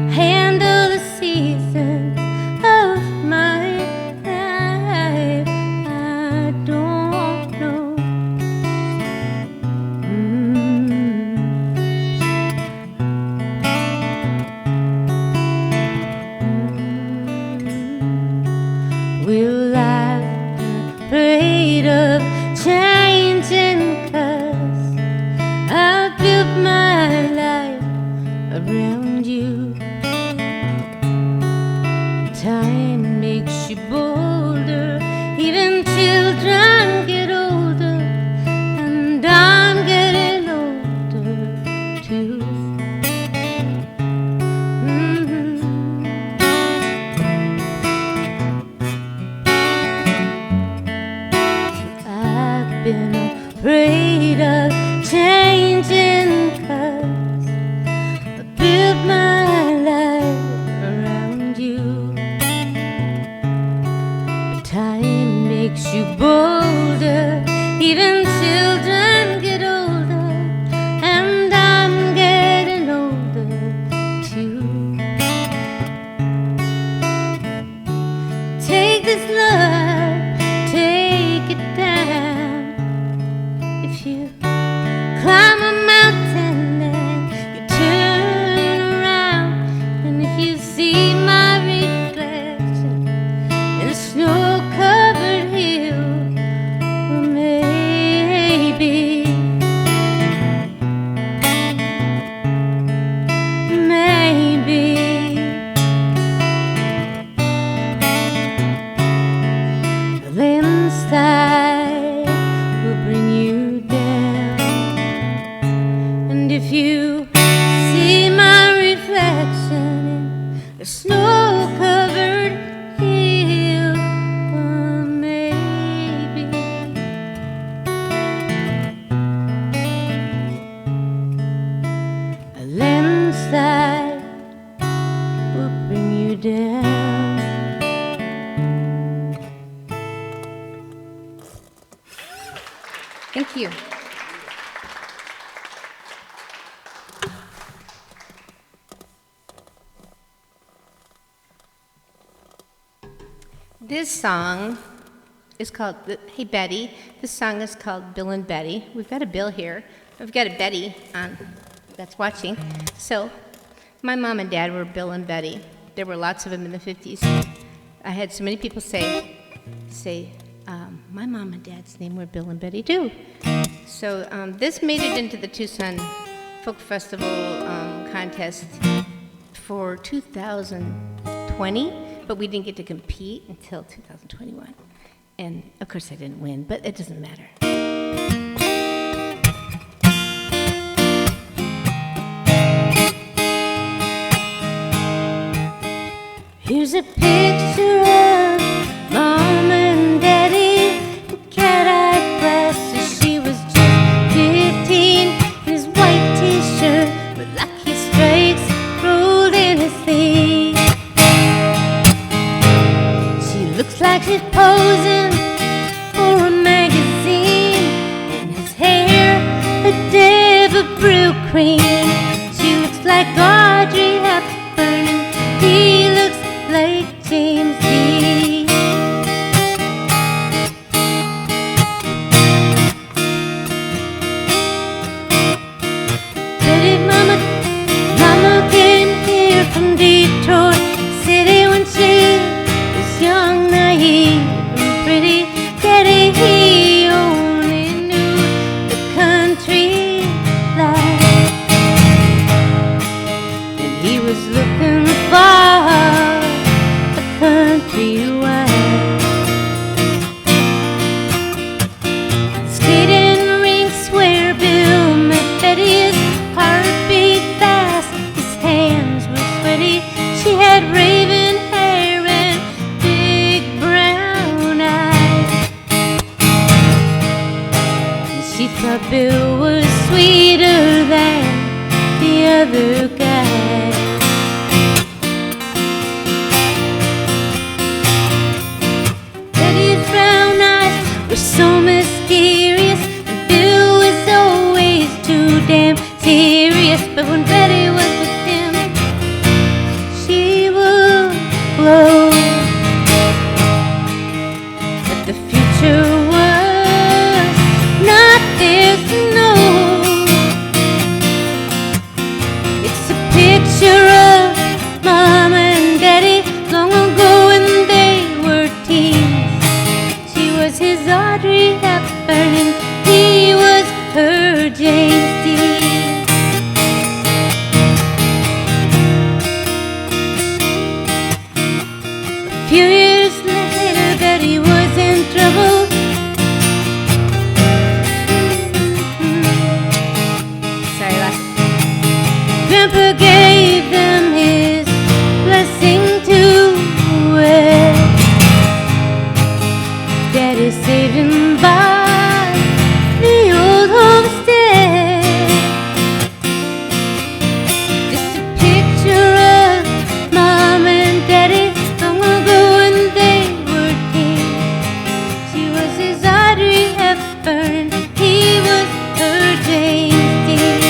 handle the seasons of my life? I don't know. Will I be afraid of changing? 'Cause I've built my life around you. Time makes you bolder, even children get older, and I'm getting older too. I've been afraid of changing, 'cause I built my life around you. But time makes you bolder, even children get older, and I'm getting older too. Take this love, take it down. If you climb a mountain and you turn around, and if you see my reflection in a snow-covered hill, well, maybe the landslide will bring you down. And if you see my reflection in a snow-covered hill, well, maybe a landslide will bring you down. Thank you. This song is called, Hey Betty. This song is called Bill and Betty. We've got a Bill here. We've got a Betty on that's watching. So my mom and dad were Bill and Betty. There were lots of them in the 50s. I had so many people say, my mom and dad's name were Bill and Betty too. So this made it into the Tucson Folk Festival contest for 2020, but we didn't get to compete until 2021. And of course I didn't win, but it doesn't matter. Here's a picture of Mom and Daddy, cat-eyed glasses. She was just 15 in his white t-shirt with lucky stripes rolled in his sleeve. She looks like she's posing for a magazine, and his hair a dab of brew cream. She looks like Audrey Hepburn, and he looks like James Dean. Betty, Mama came here from Detroit City when she was young, naive, and pretty. Daddy, he only knew the country life, and he was looking for country wide. Skating rinks where Bill met Betty, his heart beat fast, his hands were sweaty. She had raven hair and big brown eyes, and she thought Bill was sweeter than the other guy. Betty's brown eyes were so mysterious, and Bill was always the future was not theirs to know. It's a picture of Mom and Daddy long ago when they were teens. She was his Audrey Hepburn and he was her James Dean. A few years later, Betty was in trouble. Sorry, last. Grandpa gave them his blessing to wed. Daddy saved him by the old homestead. Just a picture of Mom and Daddy long ago when they were teens. She was his Audrey Hepburn, he was her James Dean.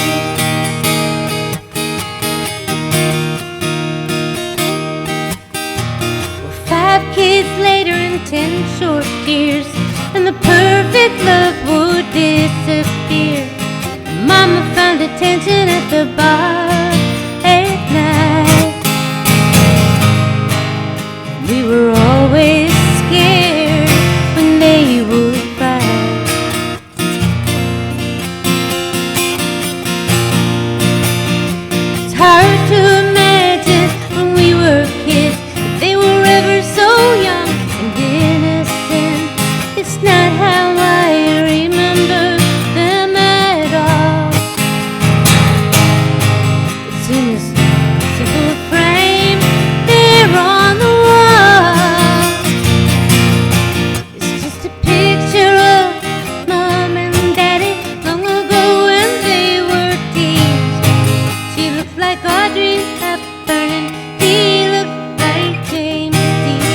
5 kids later and 10 short years, and the perfect love would disappear. Mama found attention at the bar at night. We were always scared when they would fight. It's hard to imagine when we were kids that they were ever so young and innocent. It's not how I remember them at all. It's in this simple frame there on the wall. It's just a picture of Mom and Daddy long ago when they were teens. She looked like Audrey Hepburn and he looked like James Dean.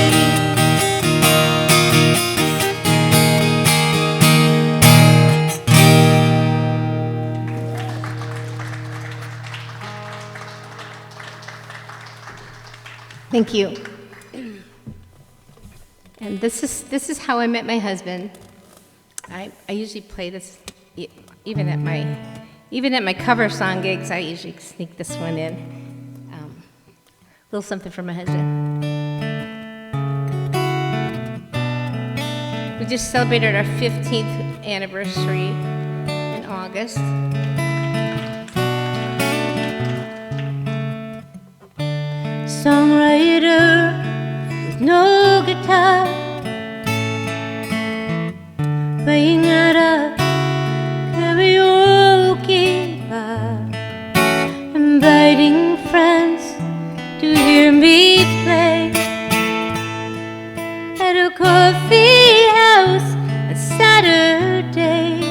Thank you. And this is how I met my husband. I usually play this even at my cover song gigs. I usually sneak this one in. A little something for my husband. We just celebrated our 15th anniversary in August. Songwriter with no guitar, playing at a karaoke bar, inviting friends to hear me play at a coffee house on Saturday.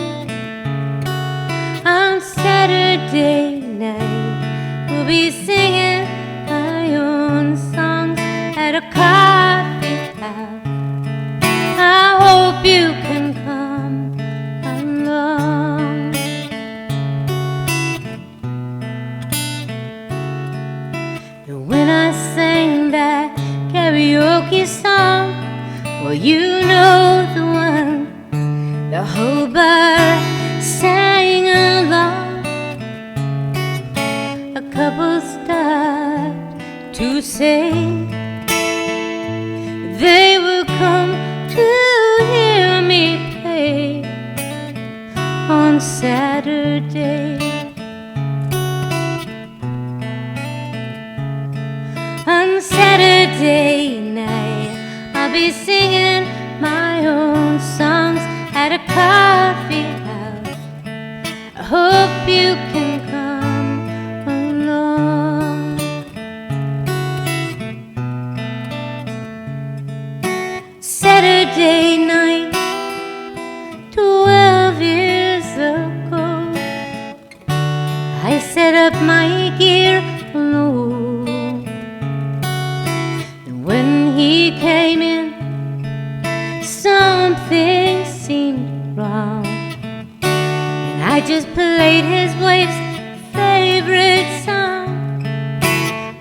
On Saturday night, we'll be singing my own songs at a coffee house. I hope you can come along. And when I sang that karaoke song, well, you know the one the whole bar sang along. A couple stopped to say they will come to hear me play on Saturday. On Saturday night, I'll be singing my own songs at a coffee house. I hope you can come along. Saturday night, 12 years ago, I set up my gear alone. And when he came in, something seemed wrong. And I just played his wife's favorite song.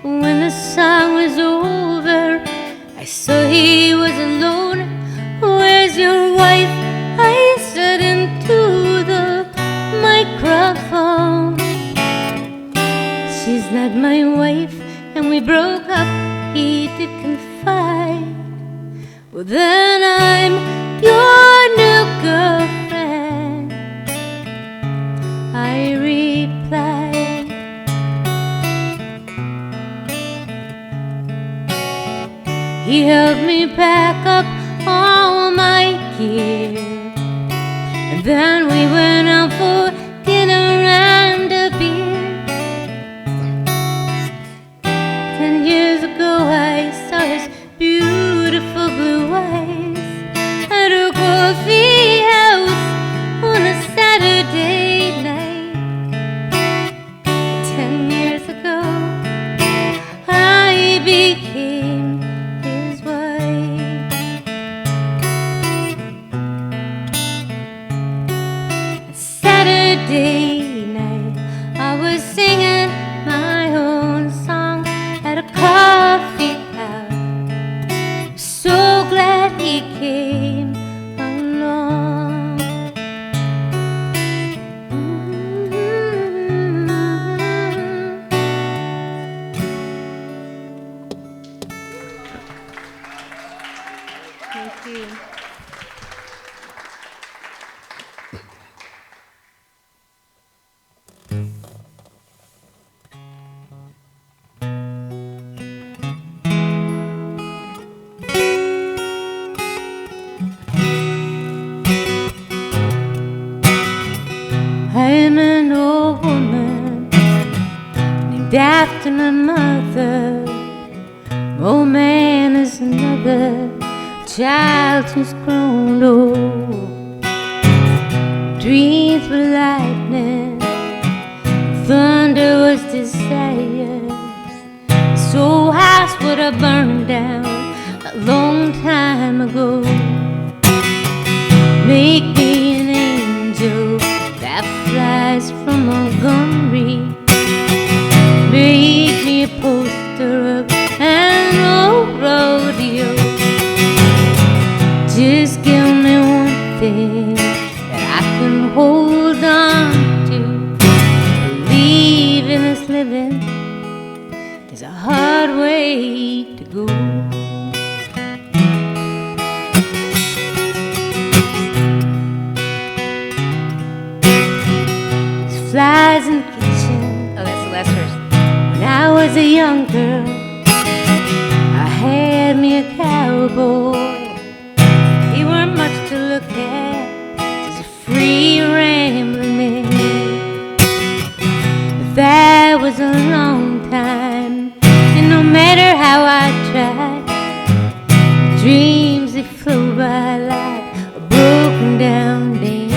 When the song was over, I saw he was alone. Where's your then I'm your new girlfriend, I replied. He helped me pack up all my gear, and then we went out for dinner and a beer. 10 years ago I saw his beautiful blue eyes at a coffee house on a Saturday night. 10 years ago I became his wife. Saturday night I was singing my own song at a coffee house. So glad he came along. Thank you. I'm an old woman named after my mother. Old man is another child who's grown old. Dreams were lightning, thunder was desire. So house would have burned down a long time ago. Make me an angel that flies from Montgomery. Make me a poster of an old rodeo. Just give me one thing that I can hold on to. Believe in this living is a hard way to go. Flies in the kitchen. Oh, that's the last verse. When I was a young girl, I had me a cowboy. He weren't much to look at, just a free rambling man. But that was a long time, and no matter how I tried, dreams they flew by like a broken down dam.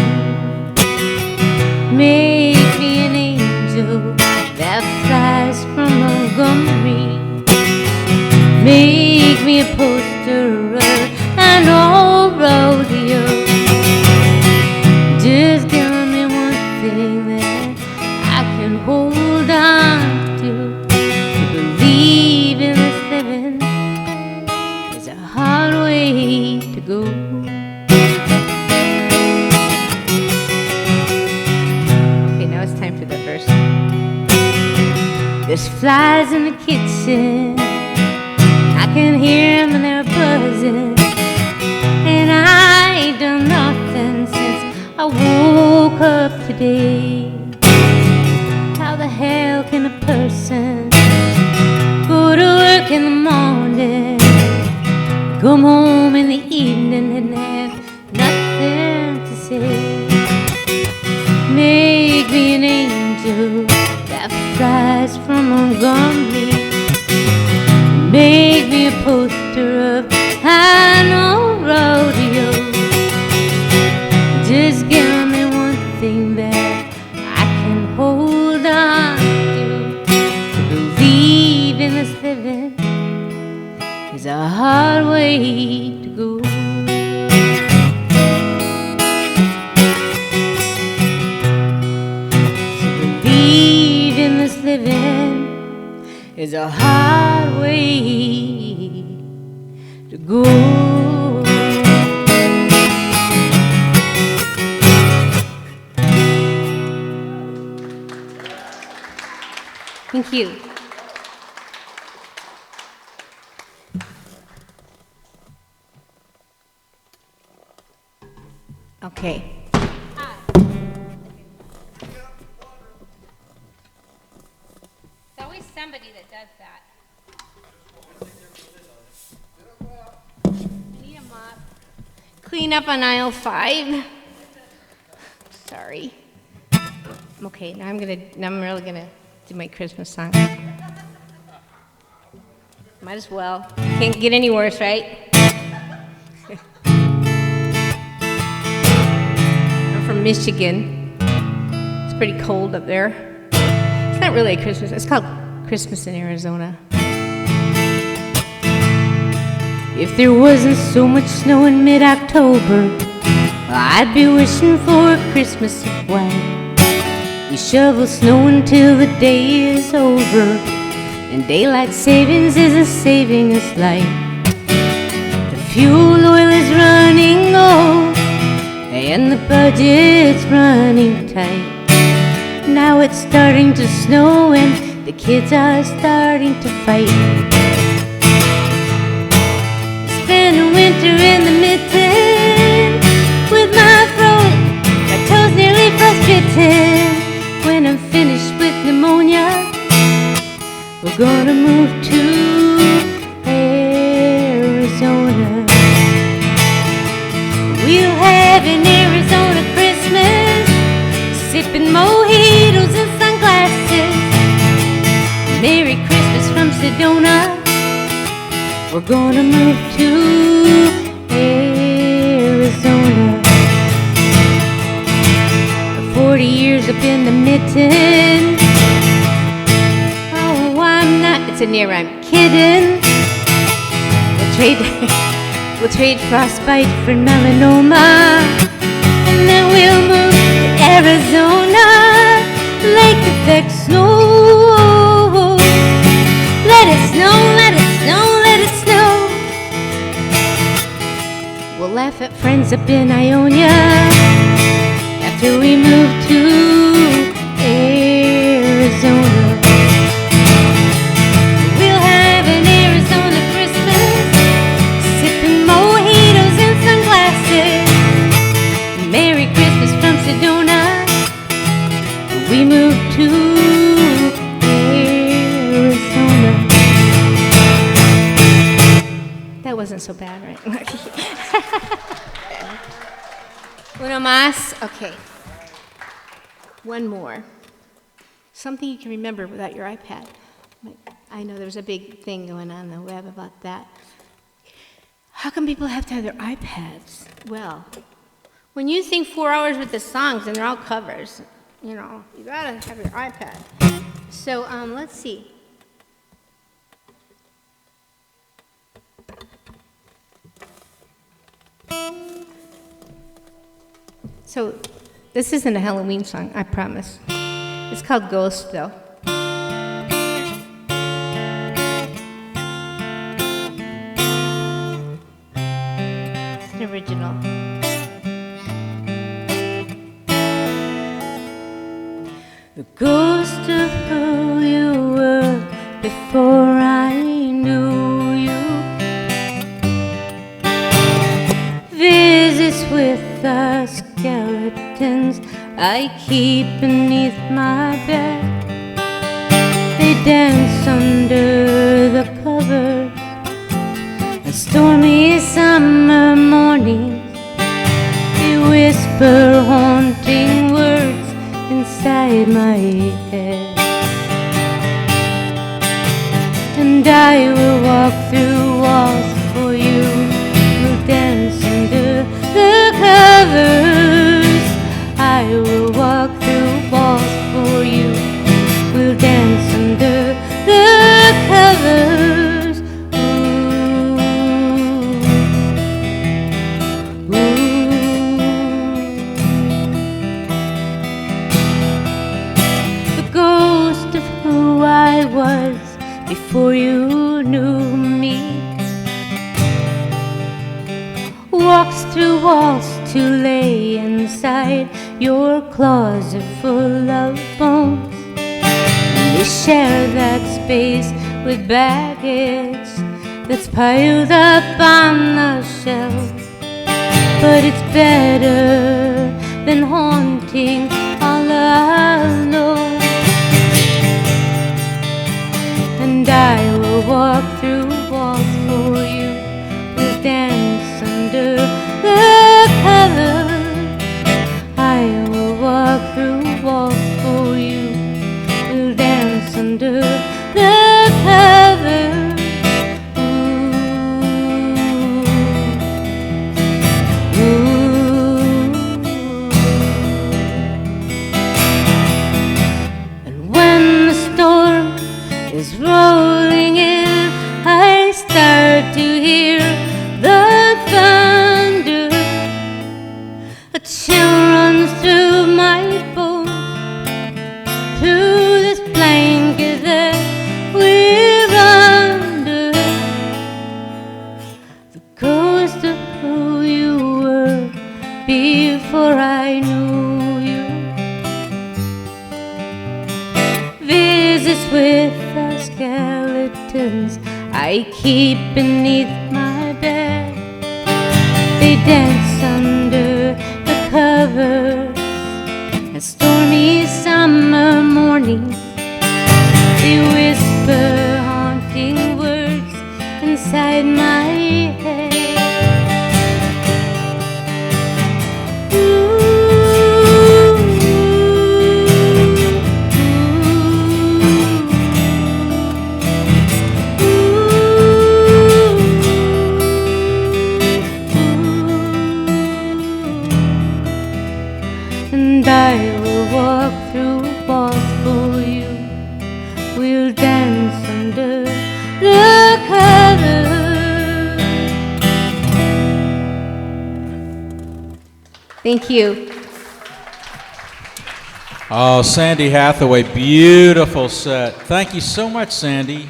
Make me an angel that flies from Montgomery. Make me a poster of an old rodeo. Just give me one thing that I can hold on to. To believe in this living is a hard way to go. Time for the verse. There's flies in the kitchen, I can hear them and they're buzzing, and I ain't done nothing since I woke up today. How the hell can a person go to work in the morning, come home in the evening and have nothing to say? Make me an angel that flies from Montgomery. Make me a poster of an old rodeo. Just give me one thing that I can hold on to. To believe in this living is a hard way to go. Living is a hard way to go. Thank you. Okay. It's always somebody that does that. I need a mop. Clean up on aisle 5. Sorry. Okay, now I'm really gonna do my Christmas song. Might as well. Can't get any worse, right? I'm from Michigan. It's pretty cold up there. It's not really a Christmas. It's called Christmas in Arizona. If there wasn't so much snow in mid-October, I'd be wishing for a Christmas of white. We shovel snow until the day is over, and daylight savings isn't saving us light. The fuel oil is running low, and the budget's running tight. Now it's starting to snow, and the kids are starting to fight. Spend a winter in the mid-10 with my throat, my toes nearly frostbitten. When I'm finished with pneumonia, we're gonna move to Arizona. We'll have an Arizona Christmas, sipping mojitos and sunglasses. Merry Christmas from Sedona. We're gonna move to Arizona. 40 years up in the mitten. Oh, I'm not, it's a near, I'm kidding. We'll trade frostbite for melanoma. And then we'll move to Arizona. Lake effect snow. Let it snow, let it snow, let it snow. We'll laugh at friends up in Ionia after we move to Arizona. We'll have an Arizona Christmas, sipping mojitos and sunglasses. Merry Christmas from Sedona. We move to Arizona. That wasn't so bad, right? Uno más? Okay. One more. Something you can remember without your iPad. I know there's a big thing going on the web about that. How come people have to have their iPads? Well, when you sing 4 hours with the songs and they're all covers, you know, you gotta have your iPad. So let's see. So this isn't a Halloween song, I promise. It's called Ghost, though. It's an original. The ghost of who you were before I knew you visits with the skeletons I keep beneath my bed. They dance under the covers on stormy summer mornings. They whisper haunting words inside my head. And I will walk through walls for you. We'll dance under the covers. I will walk through walls for you. We'll dance under the covers. Ooh, ooh. The ghost of who I was before you knew me walks through walls to lay inside your closet full of bones. We share that space with baggage that's piled up on the shelf. but it's better than haunting all alone. And I will walk through walls for you, will dance under the covers. I will walk through walls for you, will dance under the covers. Is rolling in, I start to hear the thunder. A chill runs through my bones, through this blanket that we're under. The ghost of who you were before I knew you visits with skeletons I keep beneath my bed. They dance under the covers and stormy summer mornings. They whisper haunting words inside my head. I will walk through walls for you, we'll dance under the covers. Thank you. Oh, Sandy Hathaway, beautiful set. Thank you so much, Sandy.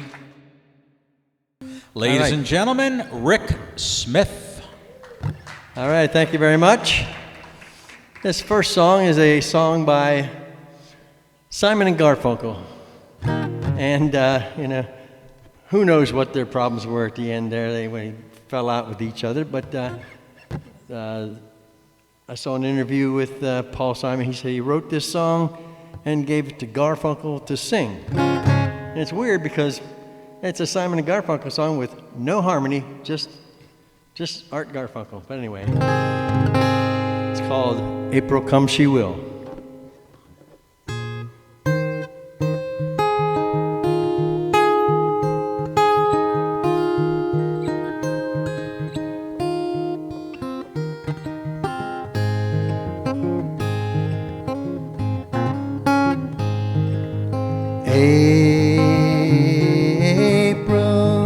Ladies right. and gentlemen, Rick Smith. All right, thank you very much. This first song is a song by Simon and Garfunkel. And, who knows what their problems were at the end there. They fell out with each other. But I saw an interview with Paul Simon. He said he wrote this song and gave it to Garfunkel to sing. And it's weird because it's a Simon and Garfunkel song with no harmony, just Art Garfunkel. But anyway, it's called April Come She Will. April,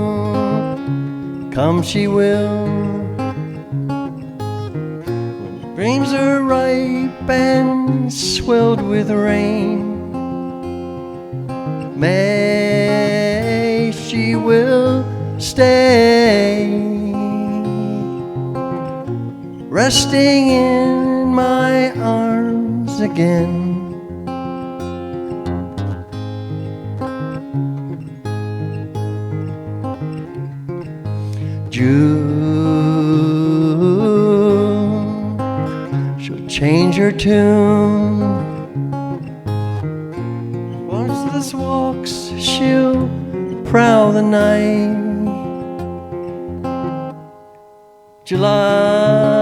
come she will, when dreams are ripe and swelled with rain. May she will stay, resting in my arms again. June, she'll change her tune. Once this walks, she'll prowl the night. July,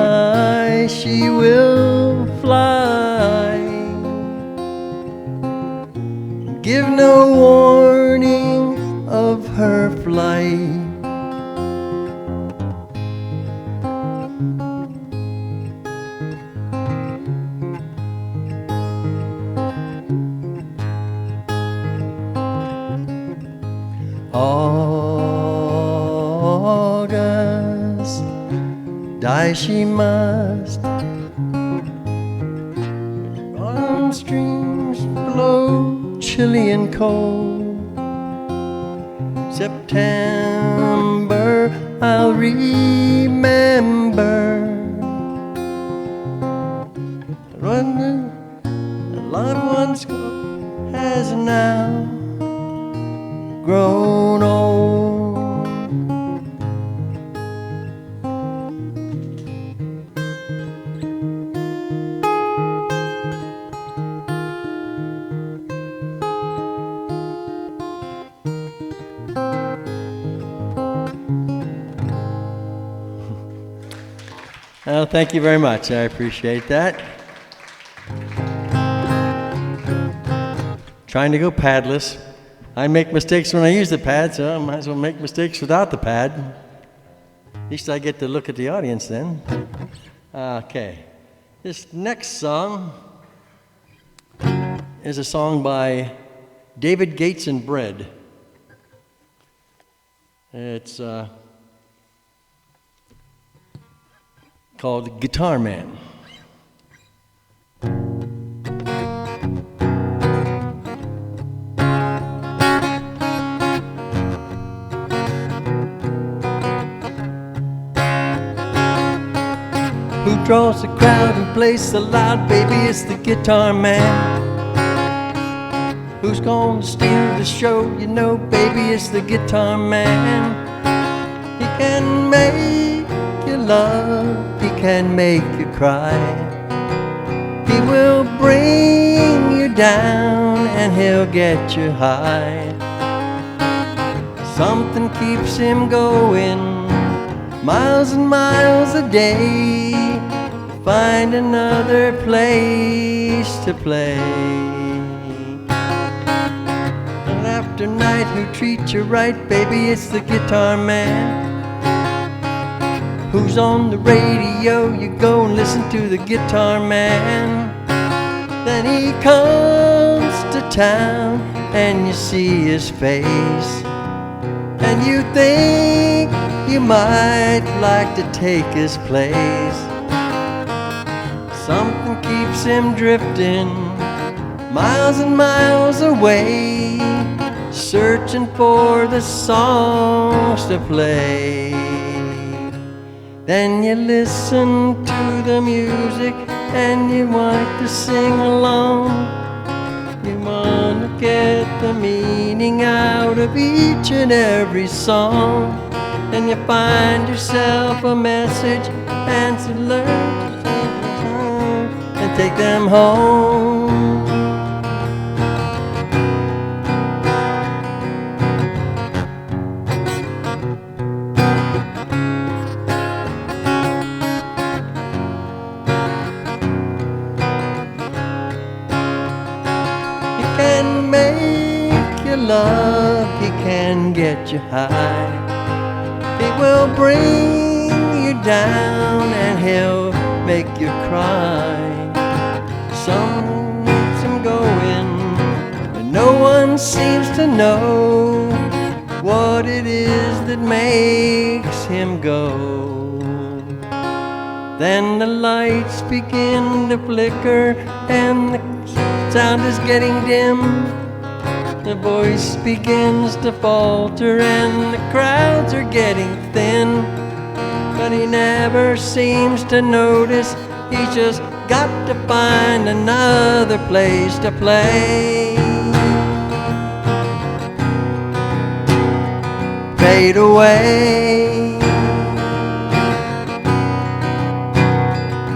she will fly, give no warning of her flight. August, die she must. Autumn streams blow chilly and cold. September, I'll remember when the loved one's has now grown old. Well, thank you very much. I appreciate that. Trying to go padless. I make mistakes when I use the pad, so I might as well make mistakes without the pad. At least I get to look at the audience then. Okay. This next song is a song by David Gates and Bread. It's called Guitar Man. Who draws the crowd and plays so loud, baby, it's the guitar man. Who's gonna steal the show, you know, baby, it's the guitar man. He can make you love, he can make you cry. He will bring you down and he'll get you high. Something keeps him going, miles and miles a day. Find another place to play. And after night, who treats you right, baby, it's the guitar man. Who's on the radio, you go and listen to the guitar man. Then he comes to town and you see his face, and you think you might like to take his place. Something keeps him drifting miles and miles away, searching for the songs to play. Then you listen to the music and you want to sing along. You want to get the meaning out of each and every song. And you find yourself a message and to learn and take them home. He can make you love, he can get you high. He will bring you down and he'll make you cry. Some keeps him going, and no one seems to know what it is that makes him go. Then the lights begin to flicker and the sound is getting dim. The voice begins to falter and the crowds are getting thin. But he never seems to notice, he's just got to find another place to play. Fade away.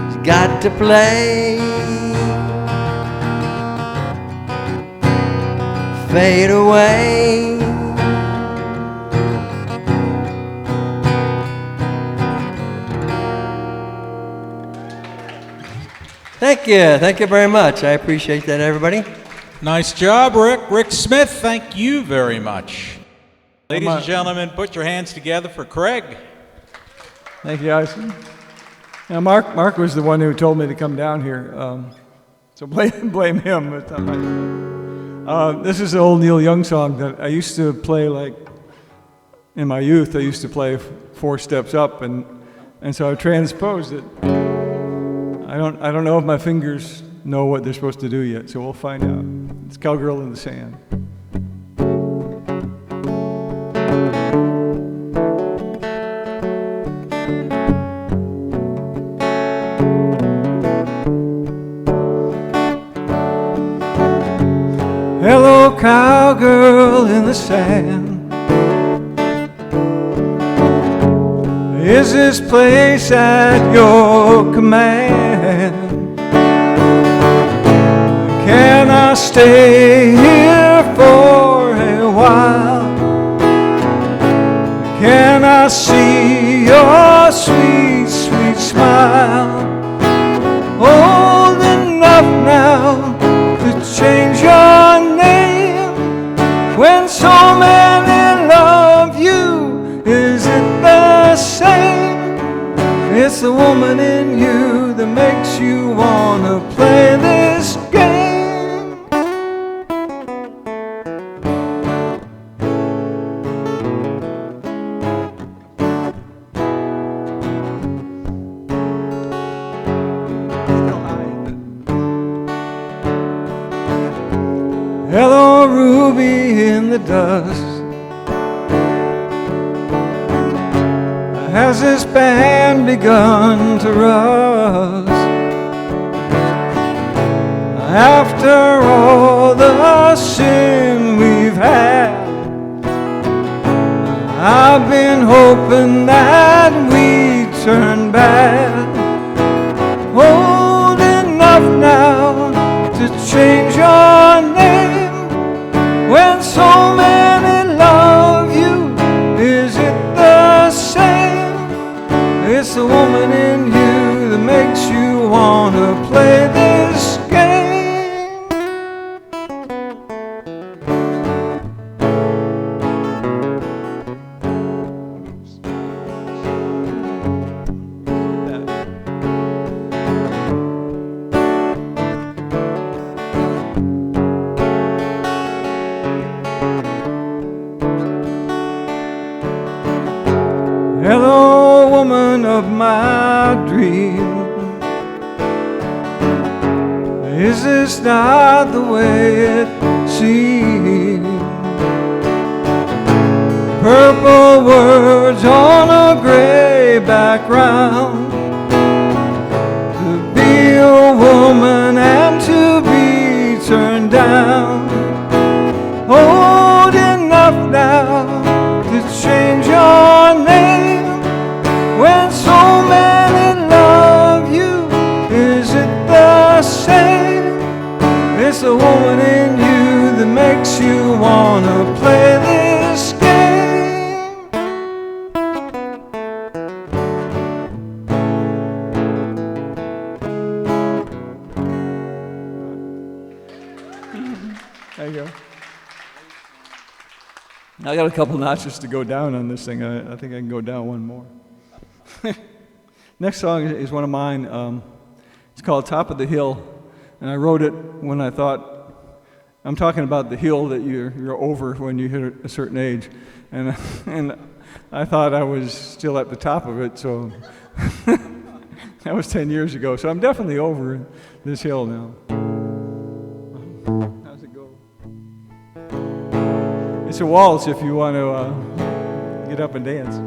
He's got to play. Fade away. Thank you very much. I appreciate that, everybody. Nice job, Rick. Rick Smith, thank you very much. Ladies and gentlemen, put your hands together for Craig. Thank you, Ison. Now, Mark was the one who told me to come down here, so blame him. But, this is an old Neil Young song that I used to play, like, in my youth. I used to play 4 steps up, and so I transposed it. I don't know if my fingers know what they're supposed to do yet, so we'll find out. It's Cowgirl in the Sand. Hello, cowgirl in the sand. Is this place at your command? Can I stay here for a while? Can I see your sweet, sweet smile. Old enough now to change your name. When so many love you, is it the same? It's the woman in you that makes you wanna play this game. Hello, Ruby in the dust. Has this band begun to rust? After all the sin we've had, I've been hoping that we'd turn bad. Old enough now to change your name. When so many love you, is it the same? It's the woman in you that makes you wanna play this game. Hello, woman of my dream. Is this not the way it seems? Purple words on a gray background. To be a woman and to be turned down. Old enough now to change your name. When so many love you, is it the same? It's the woman in you that makes you wanna play this game. There you go. I got a couple notches to go down on this thing. I think I can go down one more. Next song is one of mine. It's called Top of the Hill, and I wrote it when I thought, I'm talking about the hill that you're over when you hit a certain age, and I thought I was still at the top of it, so that was 10 years ago, so I'm definitely over this hill now. How's it go? It's a waltz if you want to get up and dance.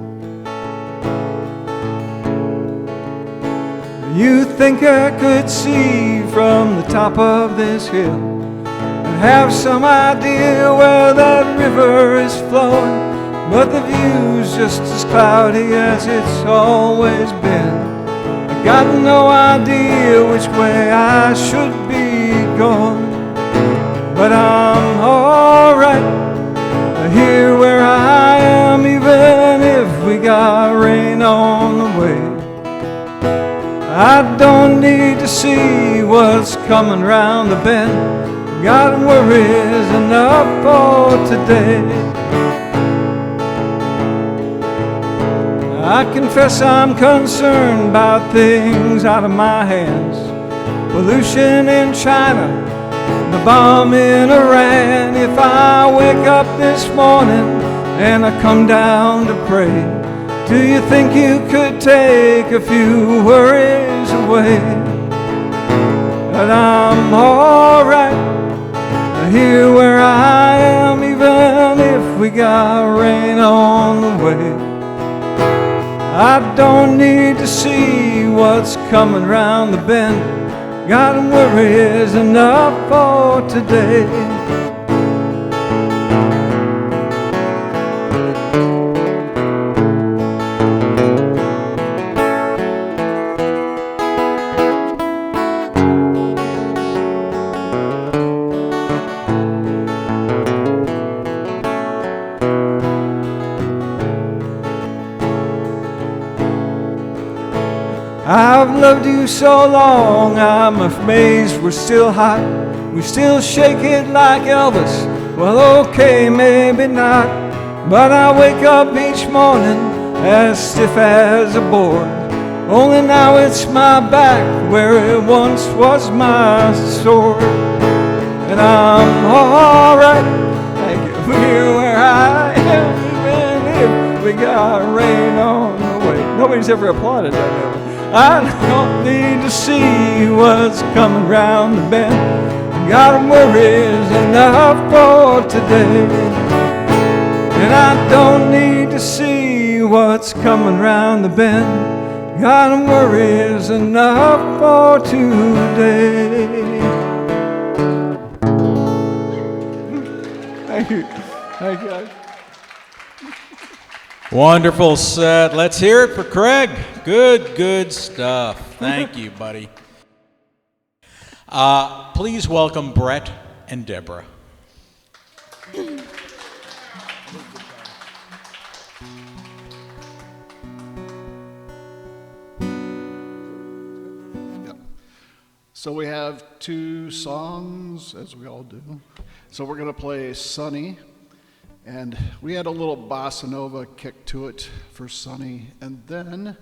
You think I could see from the top of this hill and have some idea where that river is flowing, but the view's just as cloudy as it's always been. I got no idea which way I should be going, but I'm alright here where I am, even if we got rain on the way. I don't need to see what's coming round the bend. Got worries enough for today. I confess I'm concerned about things out of my hands. Pollution in China, the bomb in Iran. If I wake up this morning and I come down to pray, do you think you could take a few worries away? But I'm alright here where I am, even if we got rain on the way. I don't need to see what's coming round the bend. Got worries enough for today. I loved you so long, I'm amazed we're still hot. We still shake it like Elvis. Well, okay, maybe not. But I wake up each morning as stiff as a board. Only now it's my back where it once was my sword. And I'm alright, thank you. We're where I am, even if we got rain on the way. Nobody's ever applauded that ever. I don't need to see what's coming round the bend. Got worries enough for today. And I don't need to see what's coming round the bend. Got worries enough for today. Thank you. Thank you. Wonderful set. Let's hear it for Craig. Good stuff. Thank you, buddy. Please welcome Brett and Deborah. So we have two songs, as we all do. So we're going to play Sunny, and we had a little bossa nova kick to it for Sunny. And then,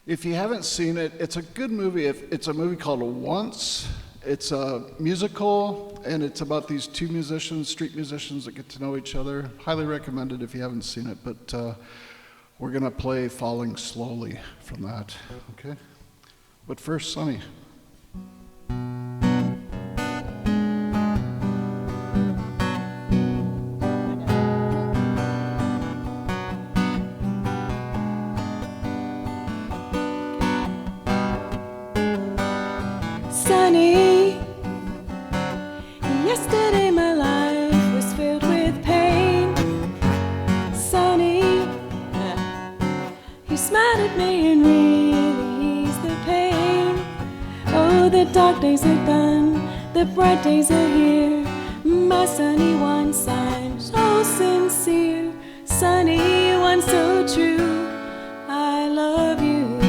if you haven't seen it, it's a good movie. It's a movie called Once. It's a musical, and it's about these two musicians, street musicians that get to know each other. Highly recommended if you haven't seen it, but we're going to play Falling Slowly from that, okay? But first, Sunny. Sunny, yesterday my life was filled with pain. Sunny, you smiled at me and really eased the pain. Oh, the dark days are gone, the bright days are here. My sunny one sign, so sincere. Sunny one so true, I love you.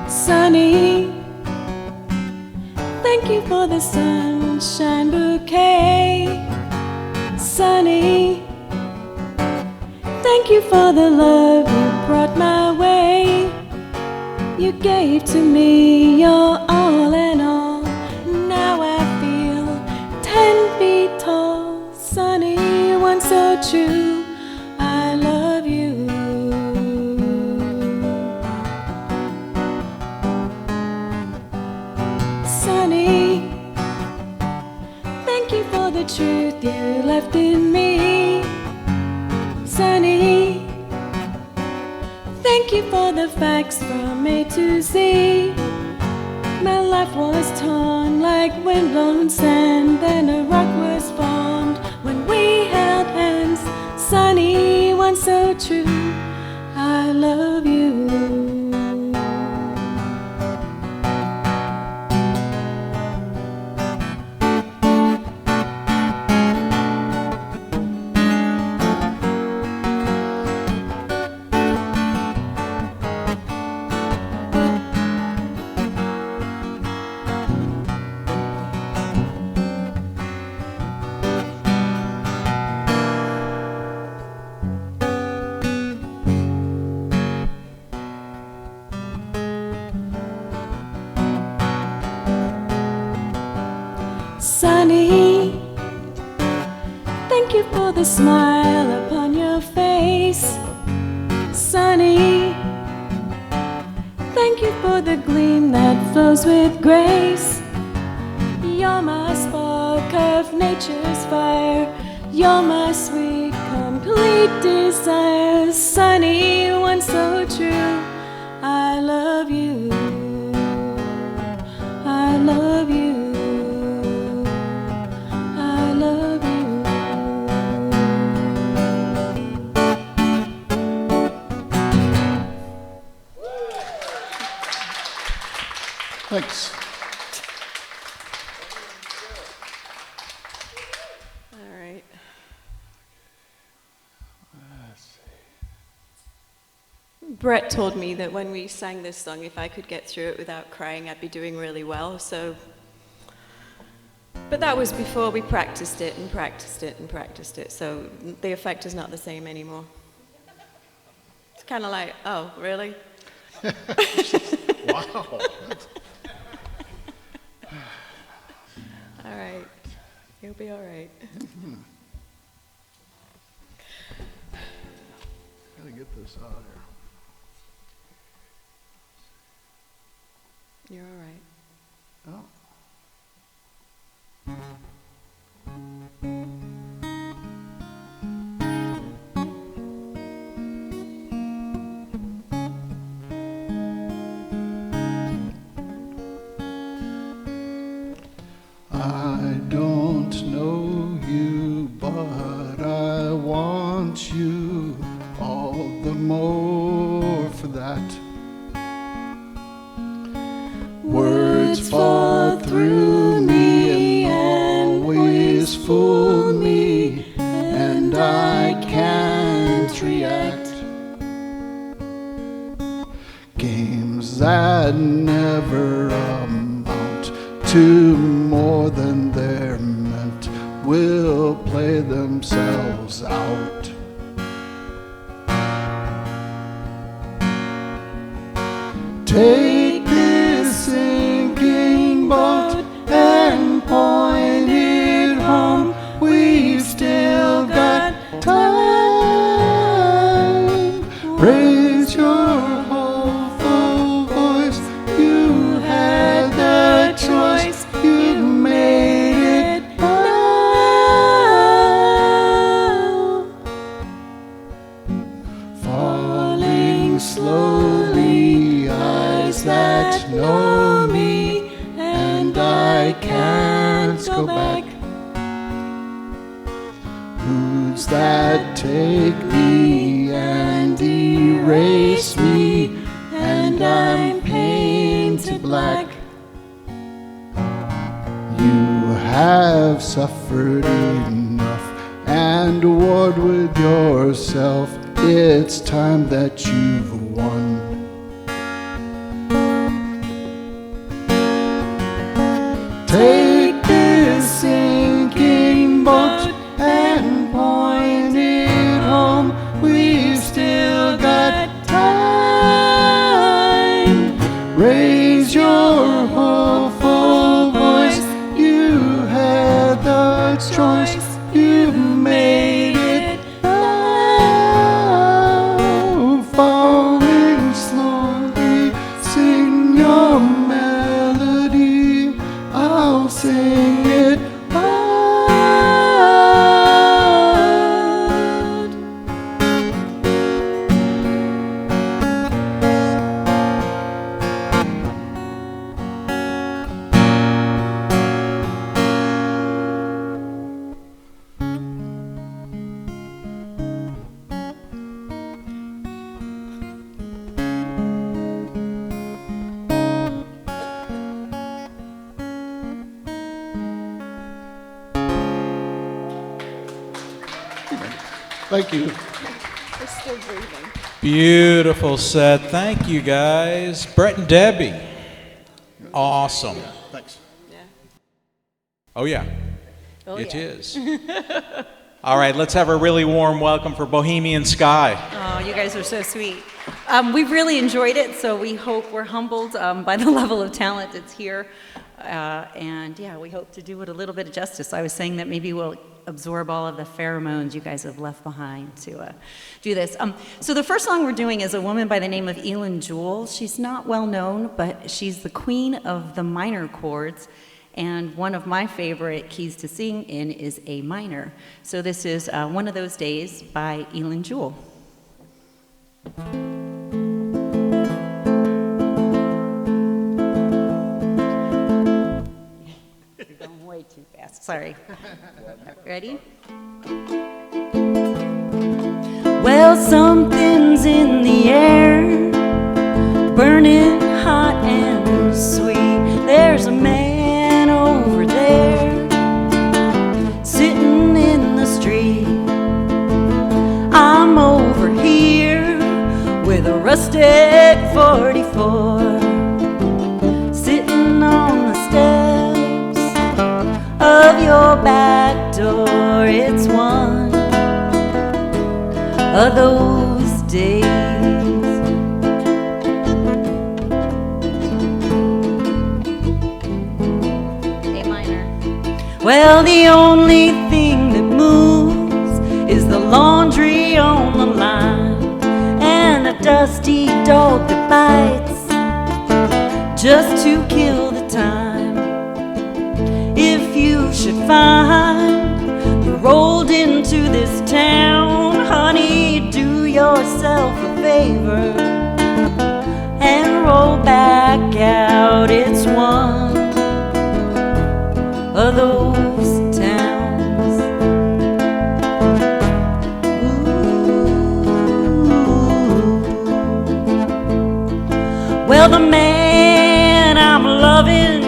Sunny, thank you for the sunshine bouquet. Sunny, thank you for the love you brought my way. You gave to me your all and all. Now I feel 10 feet tall. Sunny, one so true, I love you. Sunny, thank you for the truth you left in me. Sunny, thank you for the facts from A to Z. My life was torn like windblown sand, then a rock was formed when we held hands. Sunny, one so true, I love you. Sunny, thank you for the smile upon your face. Sunny, thank you for the gleam that flows with grace. You're my spark of nature's fire. You're my sweet, complete desire. Sunny, one so true, I love you. I love you. Thanks. All right. Let's see. Brett told me that when we sang this song, if I could get through it without crying, I'd be doing really well. So, but that was before we practiced it and practiced it and practiced it. So the effect is not the same anymore. It's kind of like, oh, really? Wow. All right. You'll be all right. Gotta get this out of here. You're all right. Oh. I don't know you, but I want you all the more for that. Words fall through me and always fool me, and I can't react. Games that never amount to more than they're meant will play themselves out. Take this sinking boat and point it home. We've still got time. Raise your hopeful voice. You had the choice. You made it now. Falling slowly, eyes that know me, and I can't go back. Moods that take me and erase me, and I'm painted black. You have suffered enough and warred with yourself. It's time that you've won. Take this sinking boat and point it home. We've still got time. Raise your hopeful voice. You had the choice. You made it now. Falling slowly, sing your melody. I'll sing it loud. Thank you. We're still breathing. Beautiful set. Thank you, guys. Brett and Debbie. Awesome. Thanks. Oh, yeah. Oh, It yeah. is. All right, let's have a really warm welcome for Bohemian Sky. Oh, you guys are so sweet. We've really enjoyed it, so we hope we're humbled by the level of talent that's here. And yeah, we hope to do it a little bit of justice. I was saying that maybe we'll absorb all of the pheromones you guys have left behind to do this. So the first song we're doing is a woman by the name of Elin Jewell. She's not well known, but she's the queen of the minor chords. And one of my favorite keys to sing in is A minor. So this is One of Those Days by Elin Jewell. You're going way too fast. Sorry. Ready? Well, something's in the air, burning hot and sweet. There's a man over there, sitting in the street. I'm over here with a rusted 44, sitting on the steps of your back door. It's one of those days. A minor. Well, the only thing that moves is the laundry on the line and a dusty dog that bites just to kill the time. If you should find you rolled into this town, honey, do yourself a favor and roll back out. It's one of those towns. Ooh. Well, the man I'm loving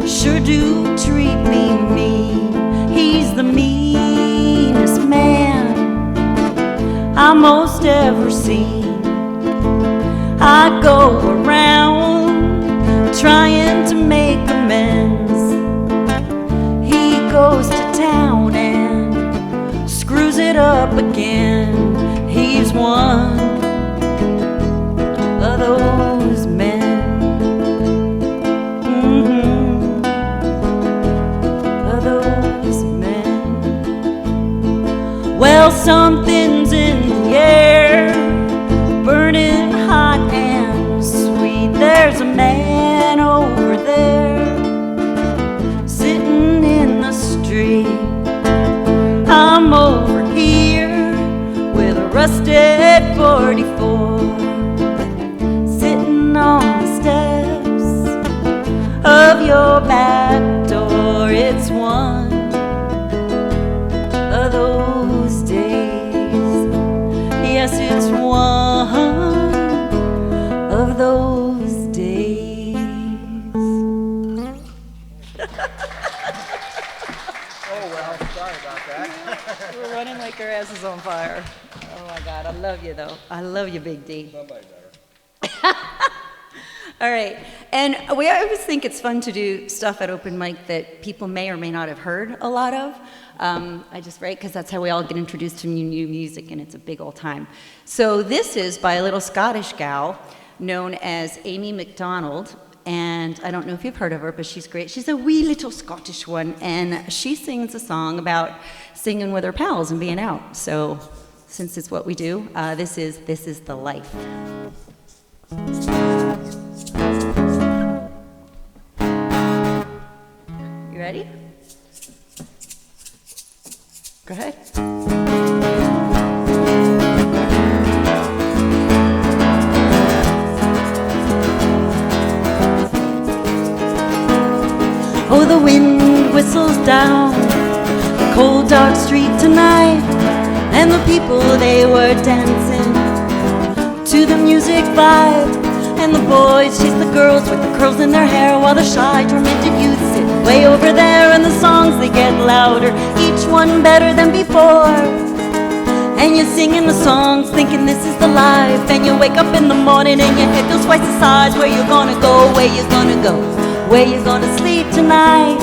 sure do treat me mean. He's the meanest man I most ever seen. I go around trying to make amends. He goes to town and screws it up again. He's one of those men. Well, something's in the air, burning hot and sweet. There's a man over there, sitting in the street. I'm over here with a rusted 44, sitting on the steps of your back door. It's one of those days. Yes, it's one of those days. Oh, well, sorry about that. We're running like our asses on fire. Oh my God, I love you though. I love you, Big D. Somebody better. All right, and we always think it's fun to do stuff at open mic that people may or may not have heard a lot of. Because that's how we all get introduced to new music, and it's a big old time. So this is by a little Scottish gal known as Amy MacDonald, and I don't know if you've heard of her, but she's great. She's a wee little Scottish one, and she sings a song about singing with her pals and being out. So since it's what we do, this is the life. You ready? Go ahead. Oh, the wind whistles down the cold dark street tonight, and the people, they were dancing to the music vibe, and the boys chase the girls with the curls in their hair, while the shy, tormented youth sit way over there, and the songs, they get louder, each one better than before. And you're singing the songs, thinking this is the life, and you wake up in the morning and your head feels twice the size. Where you gonna go, where you gonna go, where you gonna sleep tonight?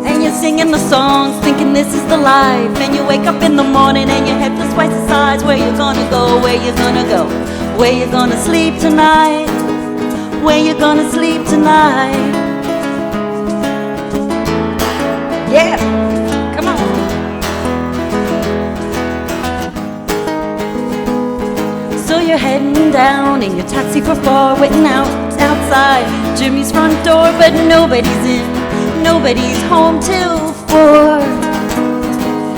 And you're singing the songs, thinking this is the life, and you wake up in the morning and your head feels twice the size. Where you gonna go, where you gonna go, where you gonna sleep tonight? Where you gonna sleep tonight? Yeah, come on. So you're heading down in your taxi for 4, waiting outside Jimmy's front door, but nobody's in, nobody's home till 4.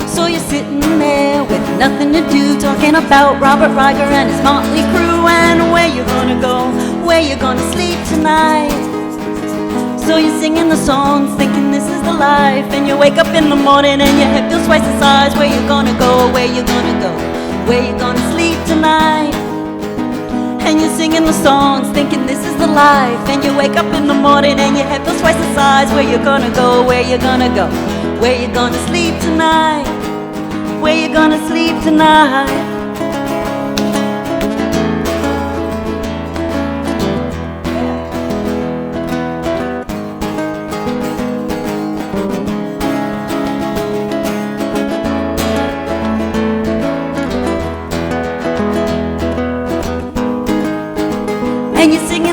So you're sitting there with nothing to do, talking about Robert Riger and his motley crew, and where you gonna go, where you gonna sleep tonight? So you're singing the songs, thinking this is the life, and you wake up in the morning and your head feels twice the size. Where you gonna go, where you gonna go, where you gonna sleep tonight? And you're singing the songs, thinking this is the life, and you wake up in the morning and your head feels twice the size. Where you gonna go, where you gonna go, where you gonna sleep tonight? Where you gonna sleep tonight?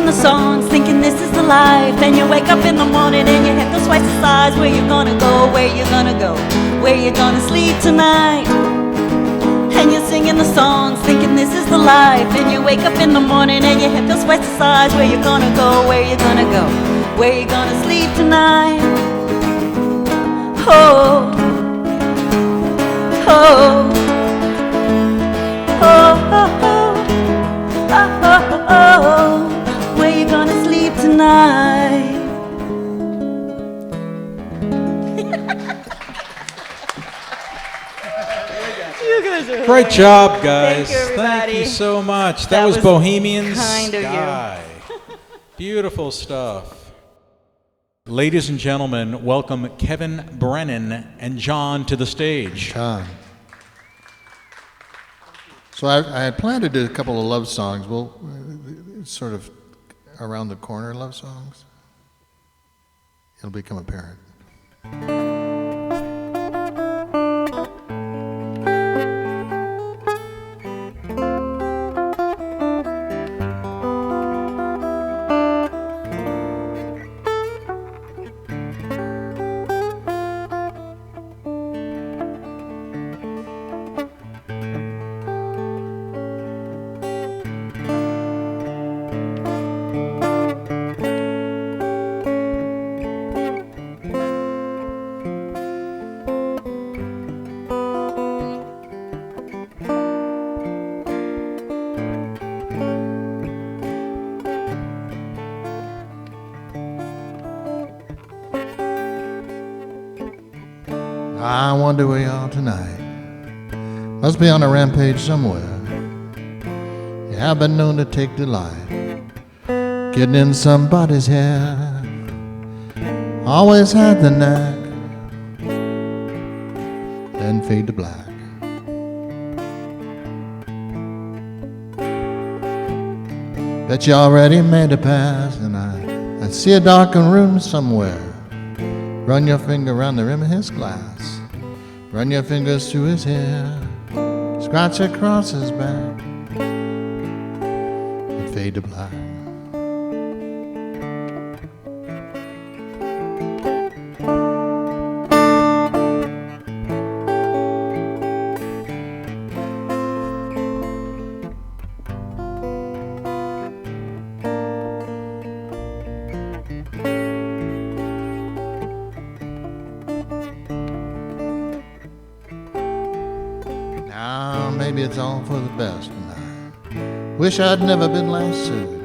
the songs, thinking this is the life. Then you wake up in the morning and your head goes twice the size. Where you gonna go, where you gonna go, where you gonna sleep tonight? And you're singing the songs, thinking this is the life. And you wake up in the morning and your head goes twice the size. Where you gonna go, where you gonna go, where you gonna sleep tonight? Oh, oh, oh, oh, oh, oh, oh, where you gonna sleep tonight? You guys are Great job, guys. Thank you, everybody. Thank you so much. That That was was Bohemian kind of you. Sky. Beautiful stuff. Ladies and gentlemen, welcome Kevin, Brennan, and John to the stage. John. So I had planned to do a couple of love songs. Well, sort of around the corner love songs. It'll become apparent. I wonder where you are tonight. Must be on a rampage somewhere. You have been known to take delight getting in somebody's hair. Always had the knack, then fade to black. Bet you already made a pass, and I see a darkened room somewhere. Run your finger around the rim of his glass. Run your fingers through his hair. Scratch across his back and fade to black. Maybe it's all for the best, and I wish I'd never been lassoed.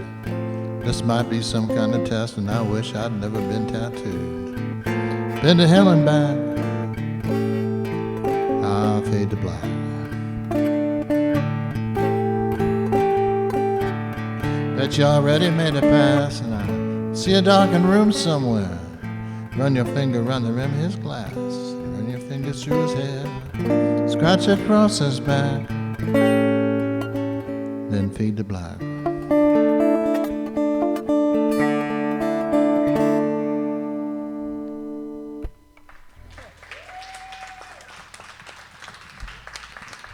This might be some kind of test, and I wish I'd never been tattooed. Been to hell and back, I'll fade to black. Bet you already made a pass, and I see a darkened room somewhere. Run your finger around the rim of his glass. Run your fingers through his hair. Scratch across his back, then fade to black.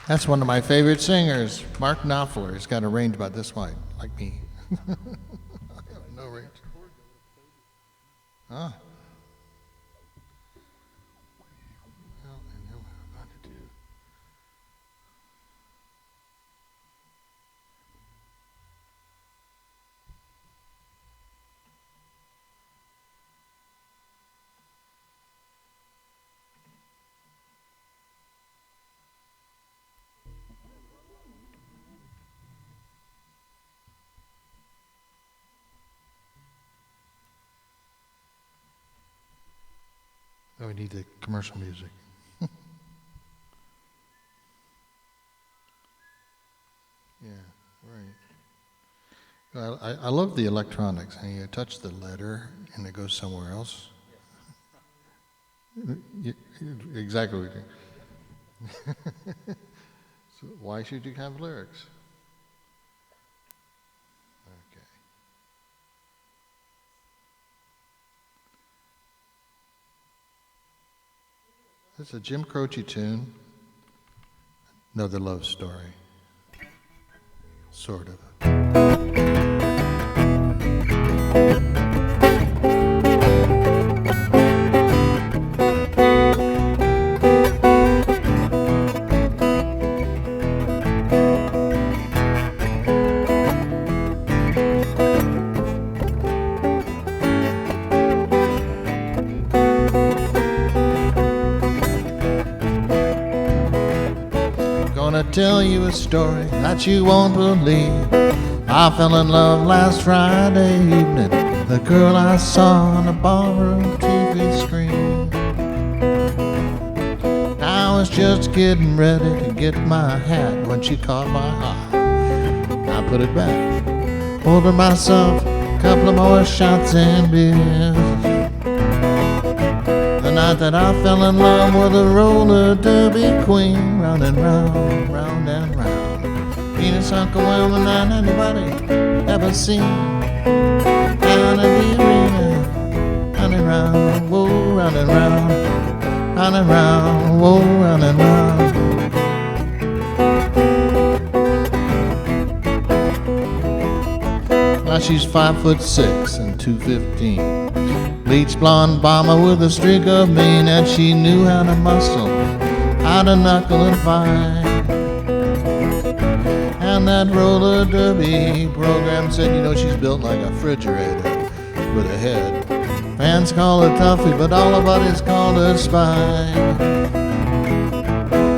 That's one of my favorite singers, Mark Knopfler. He's got a range about this wide, like me. No range. Ah. Oh, we need the commercial music. Yeah, right. Well, I love the electronics. And you touch the letter and it goes somewhere else. Exactly. So why should you have lyrics? Okay. It's a Jim Croce tune. Another love story. Sort of. tell you a story that you won't believe. I fell in love last Friday evening, the girl I saw on the ballroom TV screen. I was just getting ready to get my hat when she caught my eye. I put it back, ordered myself a couple of more shots and beers. The night that I fell in love with a roller derby queen, round and round, round and round. Penis underwhelming than anybody ever seen. Down in the arena, round and round, whoa, round and round, round and round, whoa, round and round. Now she's 5'6" and 215. Bleach blonde bomber with a streak of mean, and she knew how to muscle, how to knuckle and fight. And that roller derby program said, you know, she's built like a refrigerator with a head. Fans call her Tuffy, but all her buddies call her Spine.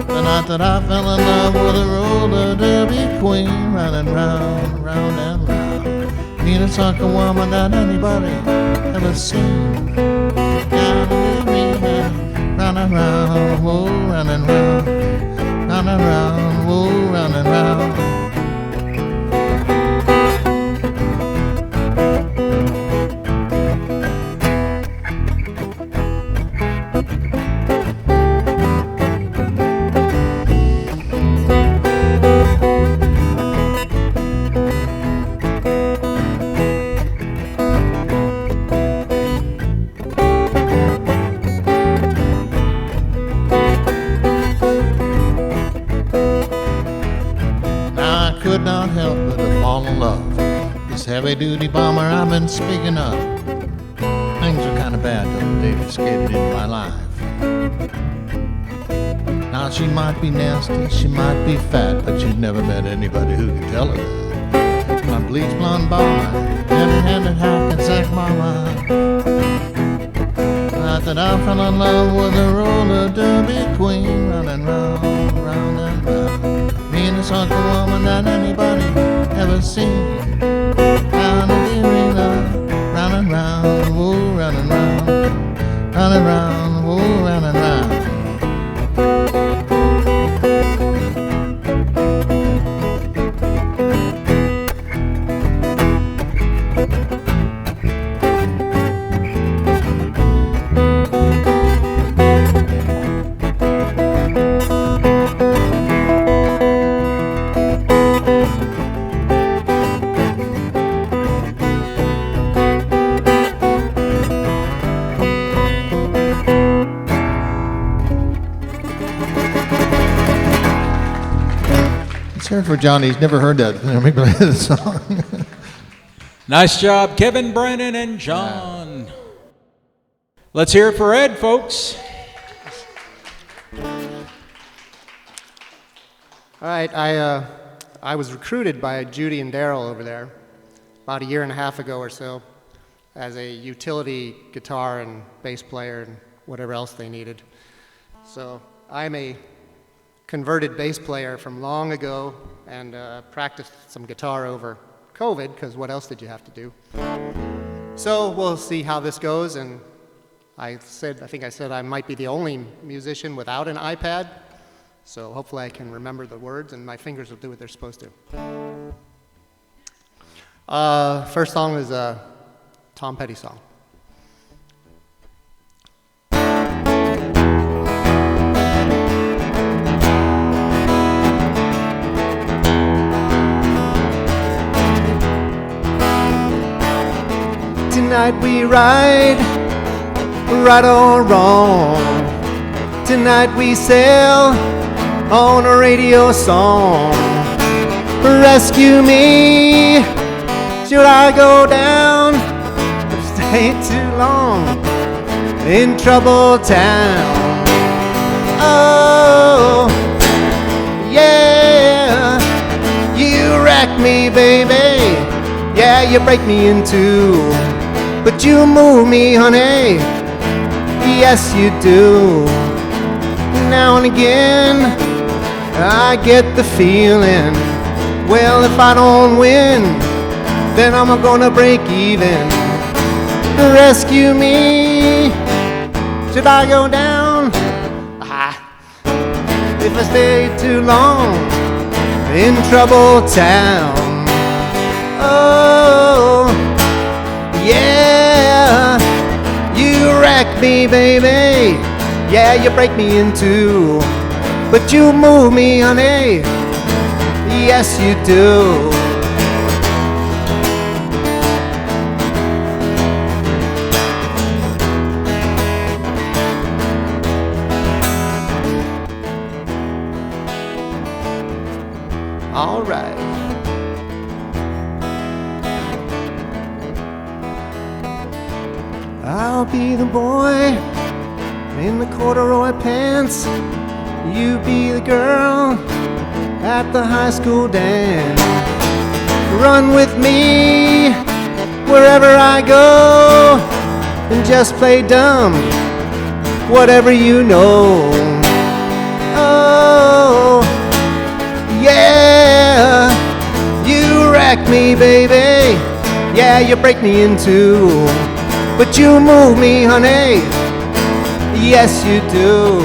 The night that I fell in love with a roller derby queen, round and round, round and round. Meanest sucker woman that anybody ever seen. Down in the arena, round and round, whoa, round and round, round and round, whoa, round and round. Heavy-duty bomber I've been speaking of. Things are kind of bad though, they've skated into my life. Now she might be nasty, she might be fat, but you've never met anybody who can tell her that. My bleach blonde bomber, heavy-handed hack and sack mama. Not that I fell in love with a roller derby queen, round and round, round and round. Meanest uncle woman that anybody ever seen. Round in the arena, round and round, whoa, round and round, round and round, whoa, round and round. For Johnny, he's never heard that. Let me play the song. Nice job, Kevin, Brennan, and John. Let's hear it for Ed, folks. All right, I was recruited by Judy and Daryl over there about a year and a half ago or so as a utility guitar and bass player and whatever else they needed. So I'm a converted bass player from long ago and practiced some guitar over COVID, because what else did you have to do? So we'll see how this goes, and I think I said I might be the only musician without an iPad, so hopefully I can remember the words and my fingers will do what they're supposed to. First song is a Tom Petty song. Tonight we ride, right or wrong. Tonight we sail on a radio song. Rescue me, should I go down or stay too long in trouble town? Oh, yeah, you wreck me, baby. Yeah, you break me in two, but you move me, honey. Yes, you do. Now and again, I get the feeling, well, if I don't win, then I'm gonna break even. Rescue me, should I go down? If I stay too long in trouble town. Oh, yeah, you wreck me, baby. Yeah, you break me in two, but you move me, honey. Yes, you do. All right. I'll be the boy in the corduroy pants. You be the girl at the high school dance. Run with me wherever I go and just play dumb, whatever you know. Oh, yeah, you wreck me, baby. Yeah, you break me in two, but you move me, honey. Yes, you do.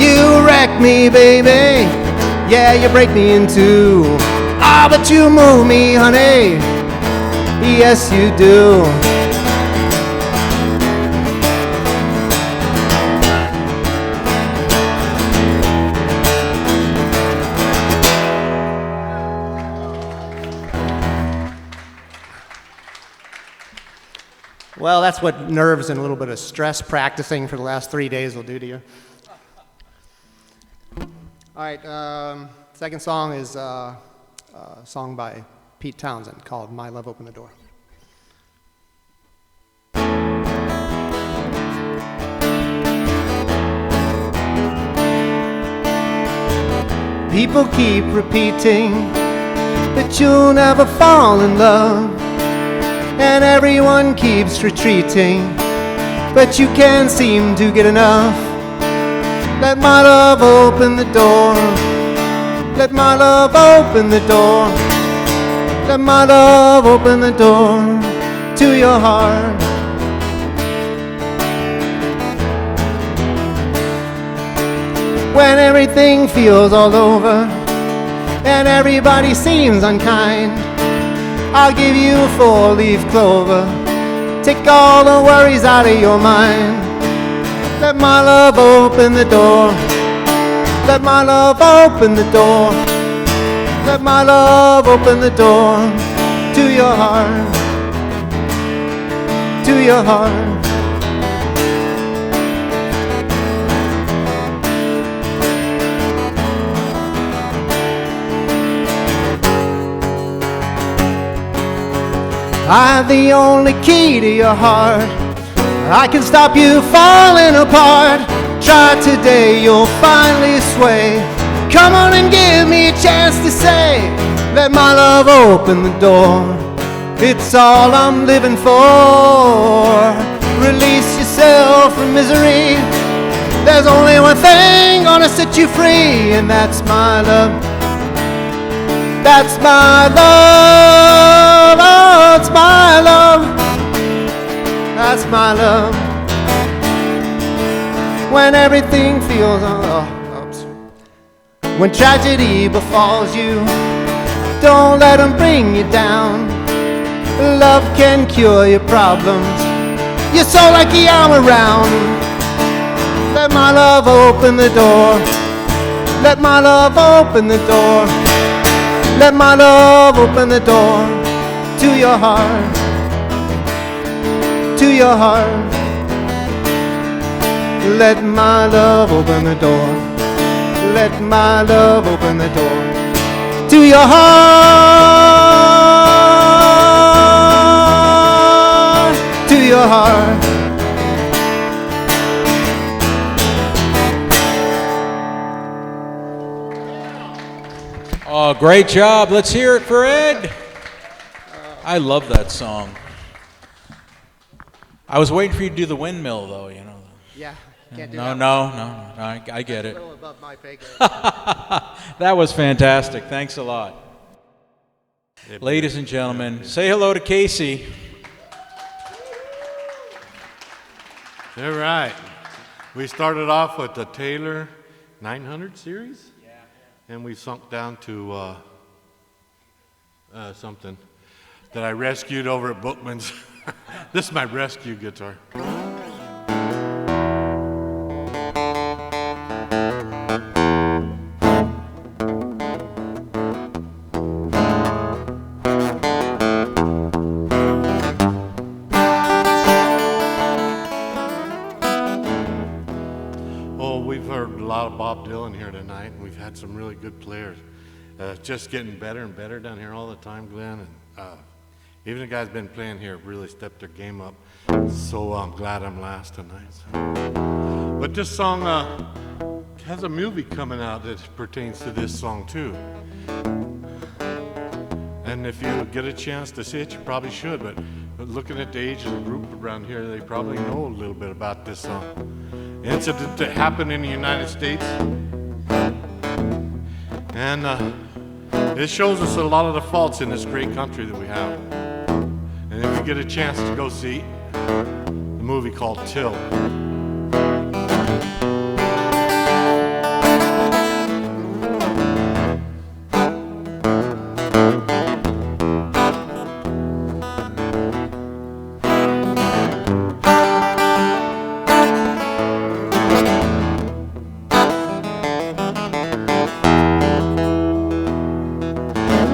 You wreck me, baby. Yeah, you break me in two. Ah, but you move me, honey. Yes, you do. Well, that's what nerves and a little bit of stress practicing for the last 3 days will do to you. All right, second song is a song by Pete Townsend called My Love Opened the Door. People keep repeating that you'll never fall in love, and everyone keeps retreating, but you can't seem to get enough. Let my love open the door. Let my love open the door. Let my love open the door to your heart. When everything feels all over and everybody seems unkind, I'll give you a 4-leaf clover. Take all the worries out of your mind. Let my love open the door. Let my love open the door. Let my love open the door to your heart. To your heart. I have the only key to your heart. I can stop you falling apart. Try today, you'll finally sway. Come on and give me a chance to say, let my love open the door. It's all I'm living for. Release yourself from misery. There's only one thing gonna set you free, and that's my love. That's my love. Oh, it's my love. That's my love. When everything feels when tragedy befalls you, don't let them bring you down. Love can cure your problems. You're so lucky I'm around. Let my love open the door. Let my love open the door. Let my love open the door to your heart. To your heart. Let my love open the door. Let my love open the door to your heart. To your heart. Oh, great job. Let's hear it for Ed. I love that song. I was waiting for you to do the windmill, though, you know. Yeah. Can't do No, that no, one. no, no, I get it. That's a little above my pay grade. That was fantastic. Thanks a lot. Ladies and gentlemen, say hello to Casey. All right. We started off with the Taylor 900 series. Yeah. And we sunk down to something that I rescued over at Bookman's. This is my rescue guitar. Bob Dylan here tonight, and we've had some really good players. Just getting better and better down here all the time, Glen. And even the guys been playing here have really stepped their game up. So I'm glad I'm last tonight. So. But this song has a movie coming out that pertains to this song too. And if you get a chance to see it, you probably should. But looking at the age of the group around here, they probably know a little bit about this song. Incident that happened in the United States, and it shows us a lot of the faults in this great country that we have. And if you get a chance to go see the movie called Till.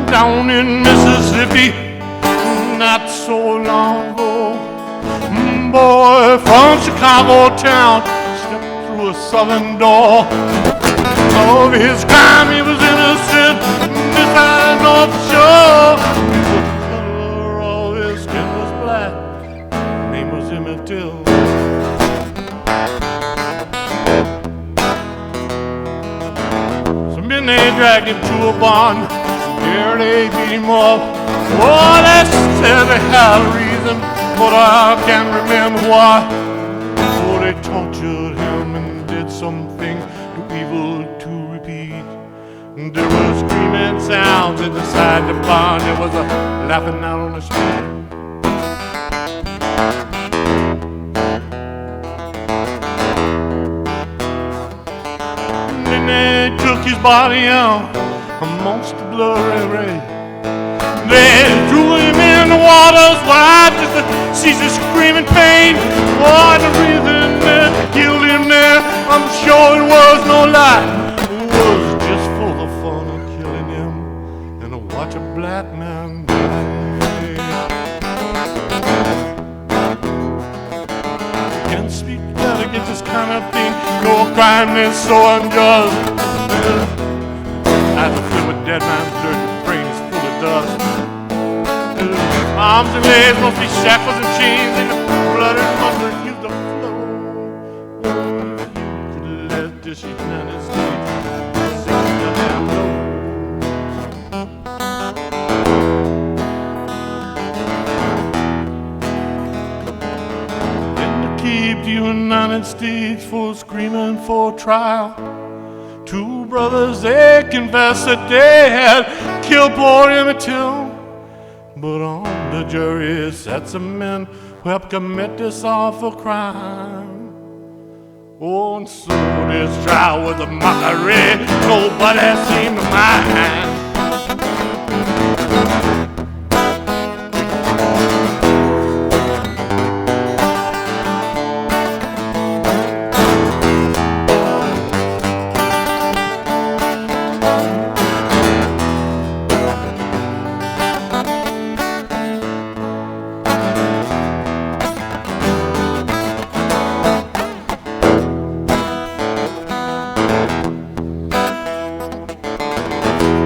Down in Mississippi, not so long ago, boy from Chicago town stepped through a southern door. Of his crime he was innocent, this I know for sure. The color of his skin was black, his name was Emmett Till. So then they dragged him to a barn. Here they beat him up. Oh, they said they had a reason, but I can't remember why. Oh, they tortured him and did something too evil to repeat. There were screaming sounds inside the barn. There was a laughing out on the street. And then they took his body out amongst the blurry rain. They threw him in the waters where I just ceased to scream in pain. Oh, the reason that killed him there, I'm sure it was no lie. It was just for the fun of killing him and to watch a black man die. Can't speak out against this kind of thing. No crime is so unjust. As I feel a dead man's dirty brain is full of dust. Arms and legs must be shackles and chains, and the blood must refuse to flow. Oh, if you could let this United States sink the damn low. And to keep the United States for screaming for trial. Two brothers, they confessed that they had killed poor Emmett Till. But on the jury sat some men who helped commit this awful crime. Oh, and so this trial was a mockery nobody seemed to mind.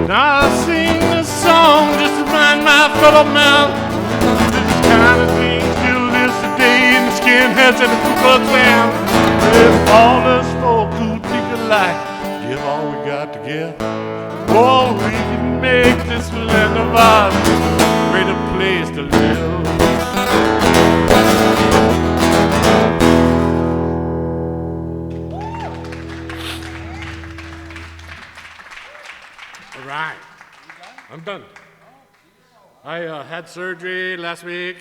Now I sing this song just to remind my fellow man that this kind of thing do this today in the skinheads and the Ku Klux Klan. If all us folk could think alike, give all we got to give, oh, we can make this land of ours a greater place to live. I'm done. I had surgery last week,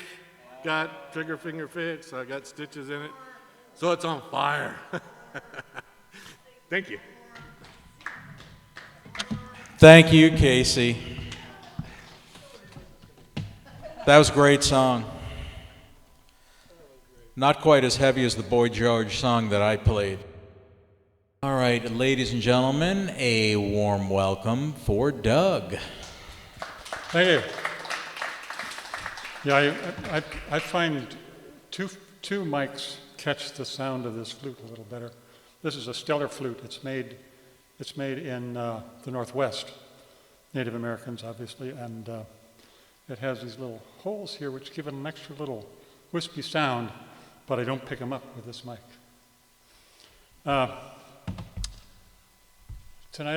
got trigger finger fixed, I got stitches in it, so it's on fire. Thank you. Thank you, Casey. That was a great song. Not quite as heavy as the Boy George song that I played. All right, ladies and gentlemen, a warm welcome for Doug. Thank you. Yeah, I find two mics catch the sound of this flute a little better. This is a stellar flute. It's made in the Northwest, Native Americans, obviously, and it has these little holes here which give it an extra little wispy sound, but I don't pick them up with this mic. Tonight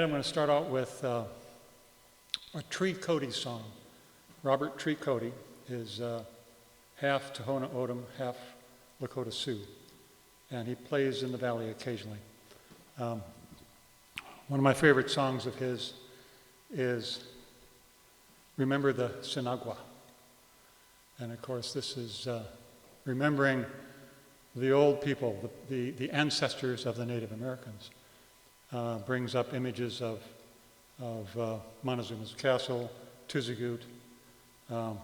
I'm going to start out with a Tree Cody song. Robert Tree Cody is half Tohono O'odham, half Lakota Sioux, and he plays in the valley occasionally. One of my favorite songs of his is Remember the Sinagwa. And of course this is remembering the old people, the ancestors of the Native Americans. Brings up images of Montezuma's castle, Tuzagut. I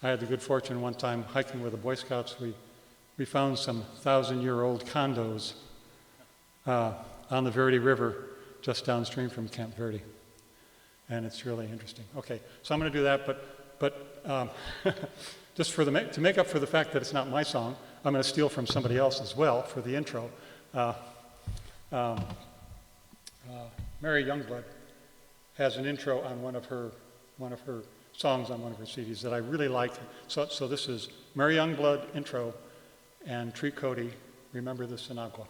had the good fortune one time hiking with the Boy Scouts. We found some 1,000-year-old condos on the Verde River just downstream from Camp Verde. And it's really interesting. Okay, so I'm going to do that, but just to make up for the fact that it's not my song, I'm going to steal from somebody else as well for the intro. Mary Youngblood has an intro on one of her songs on one of her CDs that I really like. So this is Mary Youngblood intro and Tree Cody, Remember the Sinagwa.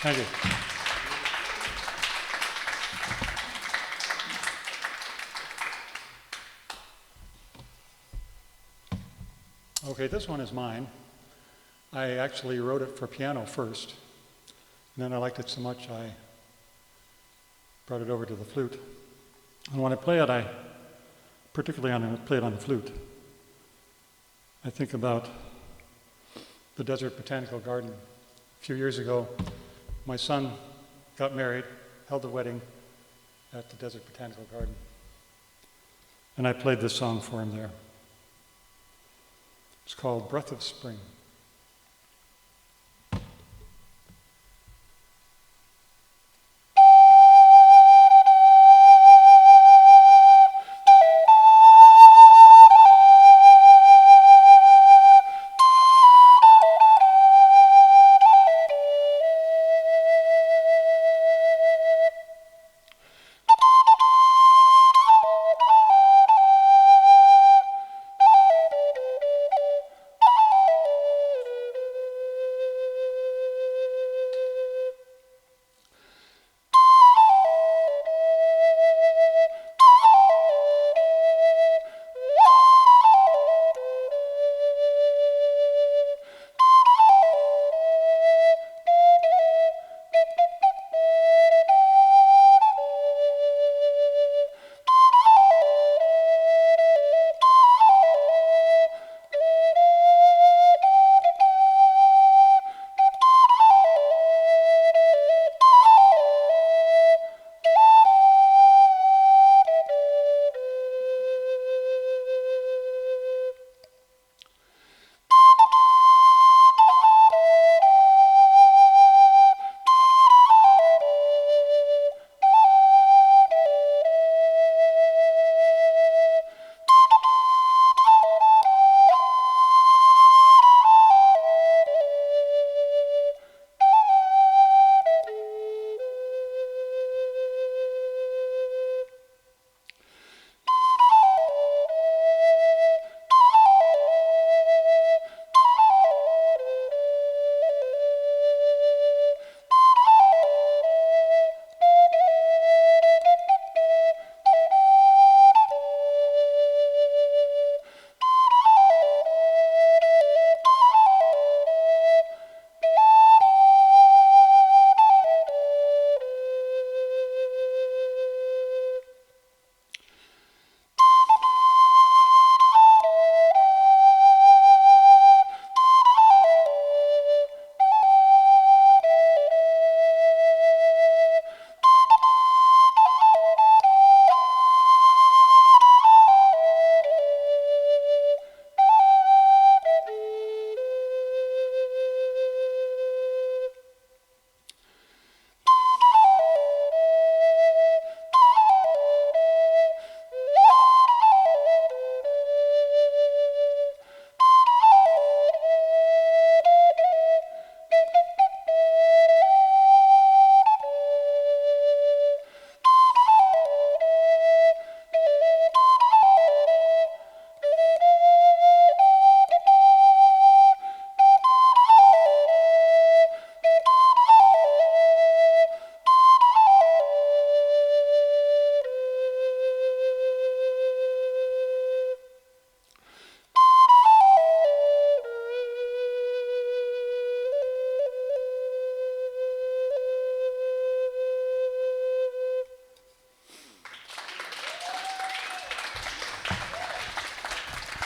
Thank you. Okay, this one is mine. I actually wrote it for piano first, and then I liked it so much I brought it over to the flute. And when I play it, I play it on the flute. I think about the Desert Botanical Garden. A few years ago, my son got married, held the wedding at the Desert Botanical Garden, and I played this song for him there. It's called Breath of Spring.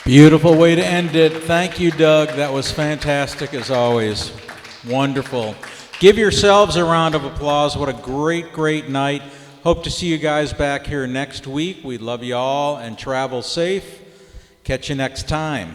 Beautiful way to end it. Thank you, Doug. That was fantastic as always. Wonderful. Give yourselves a round of applause. What a great, great night. Hope to see you guys back here next week. We love you all and travel safe. Catch you next time.